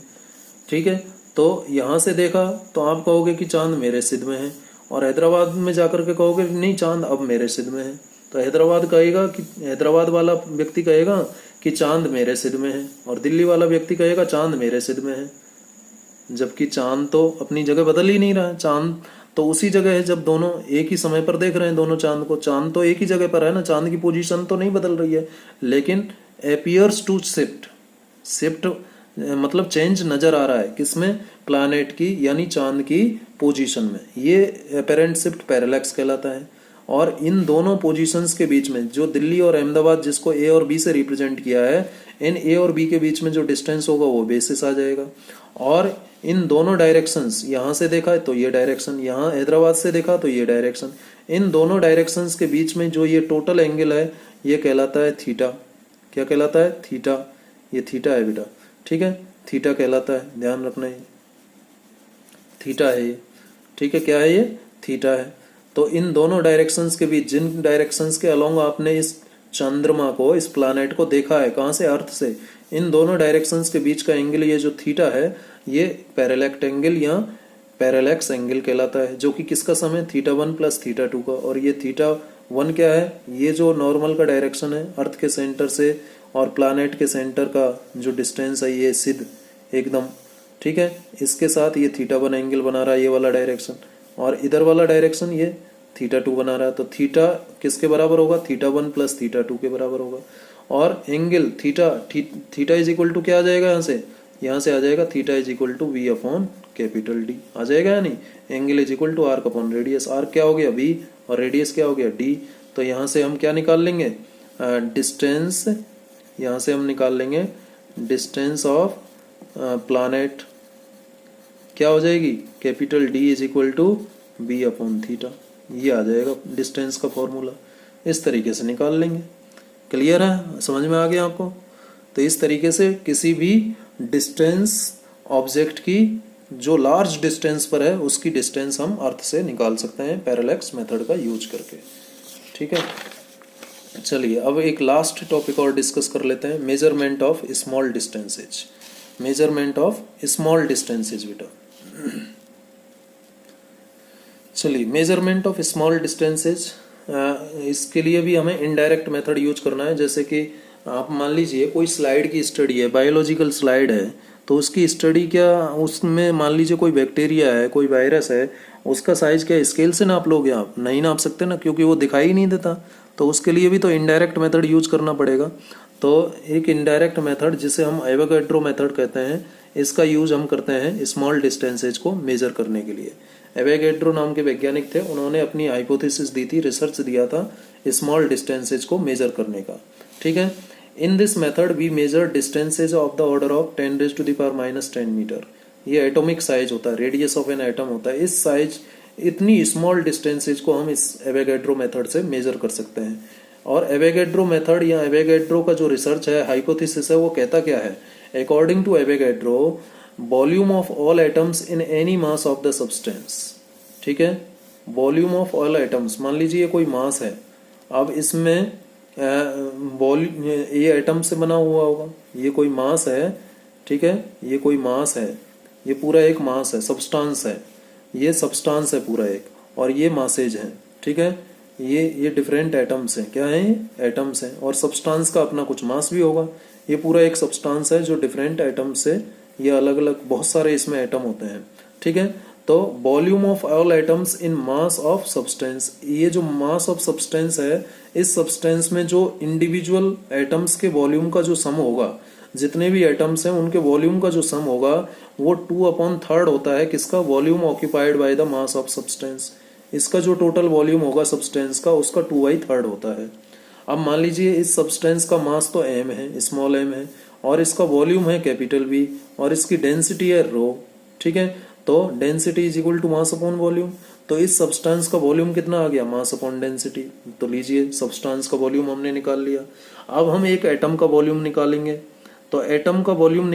ठीक है, तो यहाँ से देखा तो आप कहोगे कि चांद मेरे सिद्ध में है, और हैदराबाद में जाकर के कहोगे नहीं, चांद अब मेरे सिद्ध में है। तो हैदराबाद वाला व्यक्ति कहेगा कि चांद मेरे सिद्ध में है, और दिल्ली वाला व्यक्ति कहेगा चांद मेरे सिद्ध में है। जबकि चांद तो अपनी जगह बदल ही नहीं रहा है, चांद तो उसी जगह है जब दोनों एक ही समय पर देख रहे हैं दोनों चांद को। चांद तो एक ही जगह पर है ना, चांद की पोजीशन तो नहीं बदल रही है, लेकिन अपीयर्स टू शिफ्ट मतलब चेंज नजर आ रहा है, किसमें, प्लैनेट की यानी चांद की पोजीशन में। ये अपेरेंट शिफ्ट पैरेलैक्स कहलाता है। और इन दोनों पोजीशंस के बीच में जो दिल्ली और अहमदाबाद, जिसको ए और बी से रिप्रेजेंट किया है, इन ए और बी के बीच में जो डिस्टेंस होगा वो बेसिस आ जाएगा। और इन दोनों डायरेक्शंस, यहाँ से देखा तो ये डायरेक्शन, यहाँ हैदराबाद से देखा तो ये डायरेक्शन, इन दोनों डायरेक्शंस के बीच में जो ये टोटल एंगल है ये कहलाता है थीटा। क्या कहलाता है, थीटा। ये थीटा है बेटा। ठीक है, थीटा कहलाता है, ध्यान रखना है, थीटा है ये। ठीक है, क्या है ये, थीटा है। तो इन दोनों डायरेक्शंस के बीच, जिन डायरेक्शंस के अलोंग आपने इस चंद्रमा को, इस प्लैनेट को देखा है, कहाँ से, अर्थ से, इन दोनों डायरेक्शंस के बीच का एंगल ये जो थीटा है, ये पैरेलैक्ट एंगल या पैरेलैक्स एंगल कहलाता है, जो कि किसका सम है, θ1 प्लस θ2 का। और ये θ1 क्या है, ये जो नॉर्मल का डायरेक्शन है अर्थ के सेंटर से और प्लैनेट के सेंटर का जो डिस्टेंस है ये सिद्ध एकदम। ठीक है, इसके साथ ये θ1 एंगल बना रहा है ये वाला डायरेक्शन, और इधर वाला डायरेक्शन ये θ2 बना रहा है। तो थीटा किसके बराबर होगा, θ1 प्लस θ2 के बराबर होगा। और angle theta is equal to क्या आ जाएगा, यहाँ से आ जाएगा theta is equal to we upon capital D आ जाएगा या नहीं। Angle is equal to arc upon radius, arc क्या हो गया वी और रेडियस क्या हो गया डी। तो यहाँ से हम क्या निकाल लेंगे, डिस्टेंस, यहाँ से हम निकाल लेंगे डिस्टेंस ऑफ प्लैनेट, क्या हो जाएगी, capital D is equal to we upon theta. ये आ जाएगा डिस्टेंस का फॉर्मूला, इस तरीके से निकाल लेंगे। क्लियर है, समझ में आ गया आपको। तो इस तरीके से किसी भी डिस्टेंस ऑब्जेक्ट की जो लार्ज डिस्टेंस पर है उसकी डिस्टेंस हम अर्थ से निकाल सकते हैं पैरेलैक्स मेथड का यूज करके। ठीक है, चलिए अब एक लास्ट टॉपिक और डिस्कस कर लेते हैं, measurement of small distances. Measurement of small distances बेटा। चलिए, मेजरमेंट ऑफ स्मॉल डिस्टेंसेज, इसके लिए भी हमें इनडायरेक्ट मेथड यूज करना है। जैसे कि आप मान लीजिए कोई स्लाइड की स्टडी है, बायोलॉजिकल स्लाइड है, तो उसकी स्टडी क्या, उसमें मान लीजिए कोई बैक्टीरिया है, कोई वायरस है, उसका साइज क्या स्केल से नाप लोगे आप? नहीं नाप सकते ना, क्योंकि वो दिखाई नहीं देता। तो उसके लिए भी तो इनडायरेक्ट मेथड यूज करना पड़ेगा। तो एक इनडायरेक्ट मेथड जिसे हम एवोगैड्रो मेथड कहते हैं, इसका यूज हम करते हैं स्मॉल डिस्टेंसेज को मेजर करने के लिए। एवोगैड्रो नाम के वैज्ञानिक थे, उन्होंने अपनी हाइपोथेसिस दी थी, रिसर्च दिया था स्मॉल डिस्टेंसेज को मेजर करने का। ठीक है। In this method we measure distances of the order of 10⁻⁻10 metre. ये एटॉमिक साइज होता है, रेडियस ऑफ एन एटम होता है। इस साइज, इतनी स्मॉल डिस्टेंसेज को हम इस एवोगैड्रो मेथड से मेजर कर सकते हैं। और एवोगैड्रो मेथड या एवोगैड्रो का जो रिसर्च है, हाइपोथेसिस है, वो कहता क्या है? According to Avogadro, volume of all atoms in any mass of the substance. ठीक है, वॉल्यूम ऑफ ऑल एटम्स, मान लीजिए कोई मास है, अब इसमें वॉल्यूम, ये एटम से बना हुआ होगा, ये कोई मास है। ठीक है, ये कोई मास है, ये पूरा एक मास है, सब्सटेंस है, ये सब्सटेंस है पूरा एक, और ये मासेज है। ठीक है, ये डिफरेंट एटम्स हैं। क्या है? ये एटम्स हैं, और सब्सटेंस का अपना कुछ मास भी होगा। ये पूरा एक सब्सटेंस है जो डिफरेंट एटम्स से, ये अलग अलग बहुत सारे इसमें एटम होते हैं। ठीक है, तो volume of all atoms in mass of substance, ये जो मास ऑफ सब्सटेंस है, इस सब्सटेंस में जो इंडिविजुअल एटम्स के वॉल्यूम का जो सम होगा, जितने भी एटम्स हैं उनके वॉल्यूम का जो सम होगा, वो 2/3 होता है किसका? Volume occupied by the mass of substance. इसका जो टोटल वॉल्यूम होगा सब्सटेंस का, उसका 2/3 होता है। अब मान लीजिए इस सब्सटेंस का मास तो m है, स्मॉल m है, और इसका वॉल्यूम है कैपिटल V, और इसकी डेंसिटी है रो। ठीक है, तो density is equal to mass upon volume. तो इस सब्सटेंस का वॉल्यूम कितना आ गया? Mass upon density. तो लीजिए, सब्सटेंस का वॉल्यूम हमने निकाल लिया। अब हम एक एटम का वॉल्यूम निकालेंगे। तो एटम का वॉल्यूम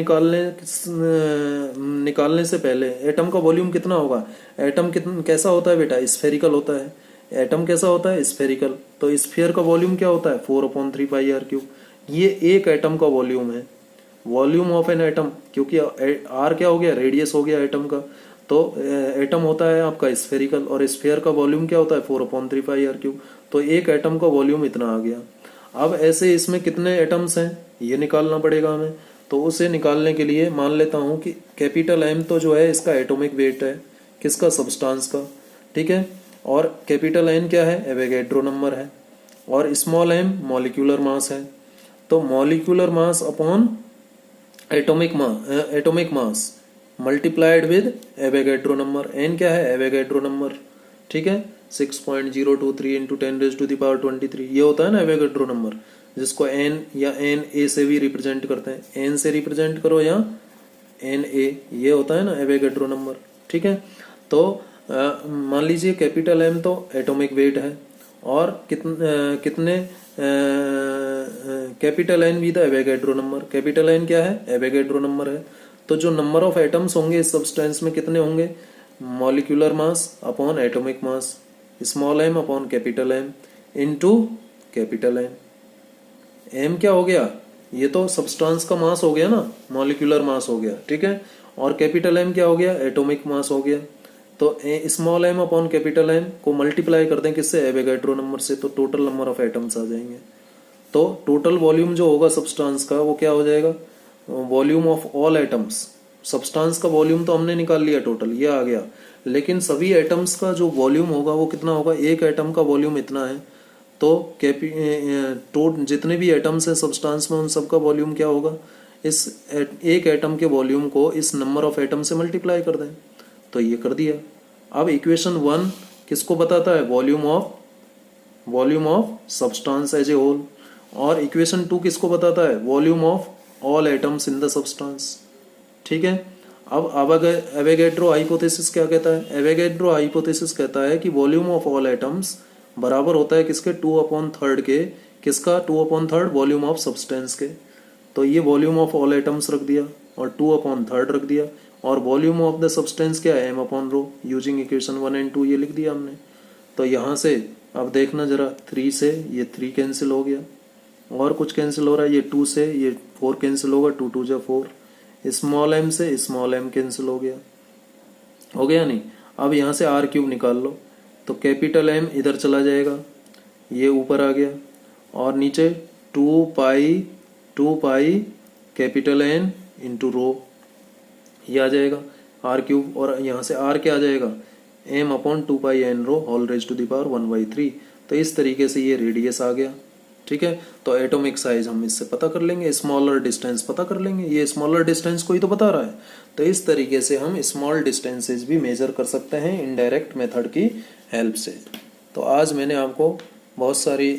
निकालने से पहले, एटम का वॉल्यूम कितना होगा? एटम कैसा होता है बेटा? स्फेरिकल होता है। एटम कैसा होता है? स्फेरिकल। तो स्फीयर का वॉल्यूम क्या होता है? 4/3πr³। ये एक एटम का वॉल्यूम है, वॉल्यूम ऑफ एन एटम, क्योंकि आर क्या हो गया? रेडियस हो गया एटम का। तो एटम होता है आपका स्फेरिकल, और स्फीयर का वॉल्यूम क्या होता है? 4/3πr³। तो एक एटम का वॉल्यूम इतना आ गया। अब ऐसे इसमें कितने एटम्स हैं ये निकालना पड़ेगा हमें। तो उसे निकालने के लिए मान लेता हूं कि कैपिटल M तो जो है इसका एटॉमिक वेट है, किसका? सब्सटेंस का। ठीक है, और कैपिटल N क्या है? एवोगैड्रो नंबर है, और स्मॉल m मॉलिक्यूलर मास है। तो molecular mass upon atomic mass multiplied with Avogadro number. n क्या है? Avogadro number. ठीक है, 6.023 इंटू 10⁻23, ये होता है ना एवोगैड्रो नंबर, जिसको n या Na से भी रिप्रेजेंट करते हैं। n से रिप्रेजेंट करो या Na, ये होता है ना एवोगैड्रो नंबर। ठीक है, तो मान लीजिए कैपिटल M तो एटॉमिक वेट है, और कितने कैपिटल N भी the Avogadro number. Capital N क्या है? एवोगैड्रो नंबर है। तो जो नंबर ऑफ एटम्स होंगे इस सब्सटेंस में कितने होंगे? Molecular mass upon atomic mass, small m upon capital M into capital M। m क्या हो गया? ये तो सब्सटेंस का मास हो गया ना, मॉलिक्यूलर मास हो गया। ठीक है, और कैपिटल M क्या हो गया? एटॉमिक मास हो गया। तो small m upon capital M को मल्टीप्लाई कर दें किससे? एवोगैड्रो नंबर से, तो टोटल नंबर ऑफ एटम्स आ जाएंगे। तो टोटल वॉल्यूम जो होगा सब्सटेंस का, वो क्या हो जाएगा? Volume of all atoms. Substance का वॉल्यूम तो हमने निकाल लिया, टोटल ये आ गया, लेकिन सभी एटम्स का जो वॉल्यूम होगा वो कितना होगा? एक एटम का वॉल्यूम इतना है, तो जितने भी एटम्स हैं सब्सटेंस में, उन सब का वॉल्यूम क्या होगा? इस एक एटम के वॉल्यूम को इस नंबर ऑफ एटम से मल्टीप्लाई कर दें। तो ये कर दिया। अब इक्वेशन 1 किसको बताता है? Volume of substance as a whole. और इक्वेशन 2 किसको बताता है? Volume of all atoms in the substance. ठीक है, अब एवोगैड्रो हाइपोथेसिस क्या कहता है? एवोगैड्रो हाइपोथेसिस कहता है कि वॉल्यूम ऑफ ऑल एटम्स बराबर होता है किसके? 2/3 के। किसका? 2/3 वॉल्यूम ऑफ सब्सटेंस के। तो ये वॉल्यूम ऑफ ऑल एटम्स रख दिया, और 2/3 रख दिया, और वॉल्यूम ऑफ द सब्सटेंस क्या है? m/ρ। यूजिंग इक्वेशन 1 एंड 2 ये लिख दिया हमने। तो यहाँ से अब देखना जरा, 3 से ये 3 कैंसिल हो गया, और कुछ कैंसिल हो रहा है, ये 2 से ये 4 कैंसिल होगा, 2 2 जा 4, स्मॉल m से स्मॉल m कैंसिल हो गया नहीं? अब यहाँ से r³ निकाल लो। तो कैपिटल M इधर चला जाएगा, ये ऊपर आ गया, और नीचे 2 pi capital N into rho, ये आ जाएगा आर क्यूब, और यहाँ से आर क्या आ जाएगा, M upon 2 pi N rho whole raise to the power 1/3। तो इस तरीके से ये रेडियस आ गया। ठीक है, तो एटॉमिक साइज हम इससे पता कर लेंगे, स्मॉलर डिस्टेंस पता कर लेंगे, ये स्मॉलर डिस्टेंस को ही तो बता रहा है। तो इस तरीके से हम स्मॉल डिस्टेंसेज भी मेजर कर सकते हैं इनडायरेक्ट मेथड की हेल्प से। तो आज मैंने आपको बहुत सारी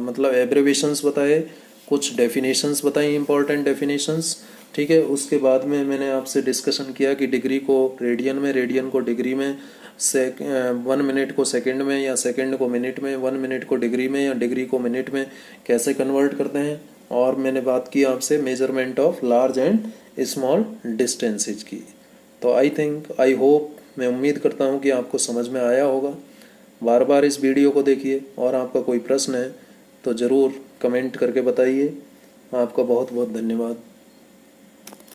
मतलब एब्रीविएशंस बताए, कुछ डेफिनेशंस बताई, इंपॉर्टेंट डेफिनेशंस। ठीक है, उसके बाद में मैंने आपसे डिस्कशन किया कि डिग्री को रेडियन में, रेडियन को डिग्री में, 1 मिनट को सेकंड में, या सेकंड को मिनट में, 1 मिनट को डिग्री में, या डिग्री को मिनट में कैसे कन्वर्ट करते हैं। और मैंने बात की आपसे measurement of large and small distances की। तो आई होप, मैं उम्मीद करता हूँ कि आपको समझ में आया होगा। बार बार इस वीडियो को देखिए, और आपका कोई प्रश्न है तो ज़रूर कमेंट करके बताइए। आपका बहुत बहुत धन्यवाद।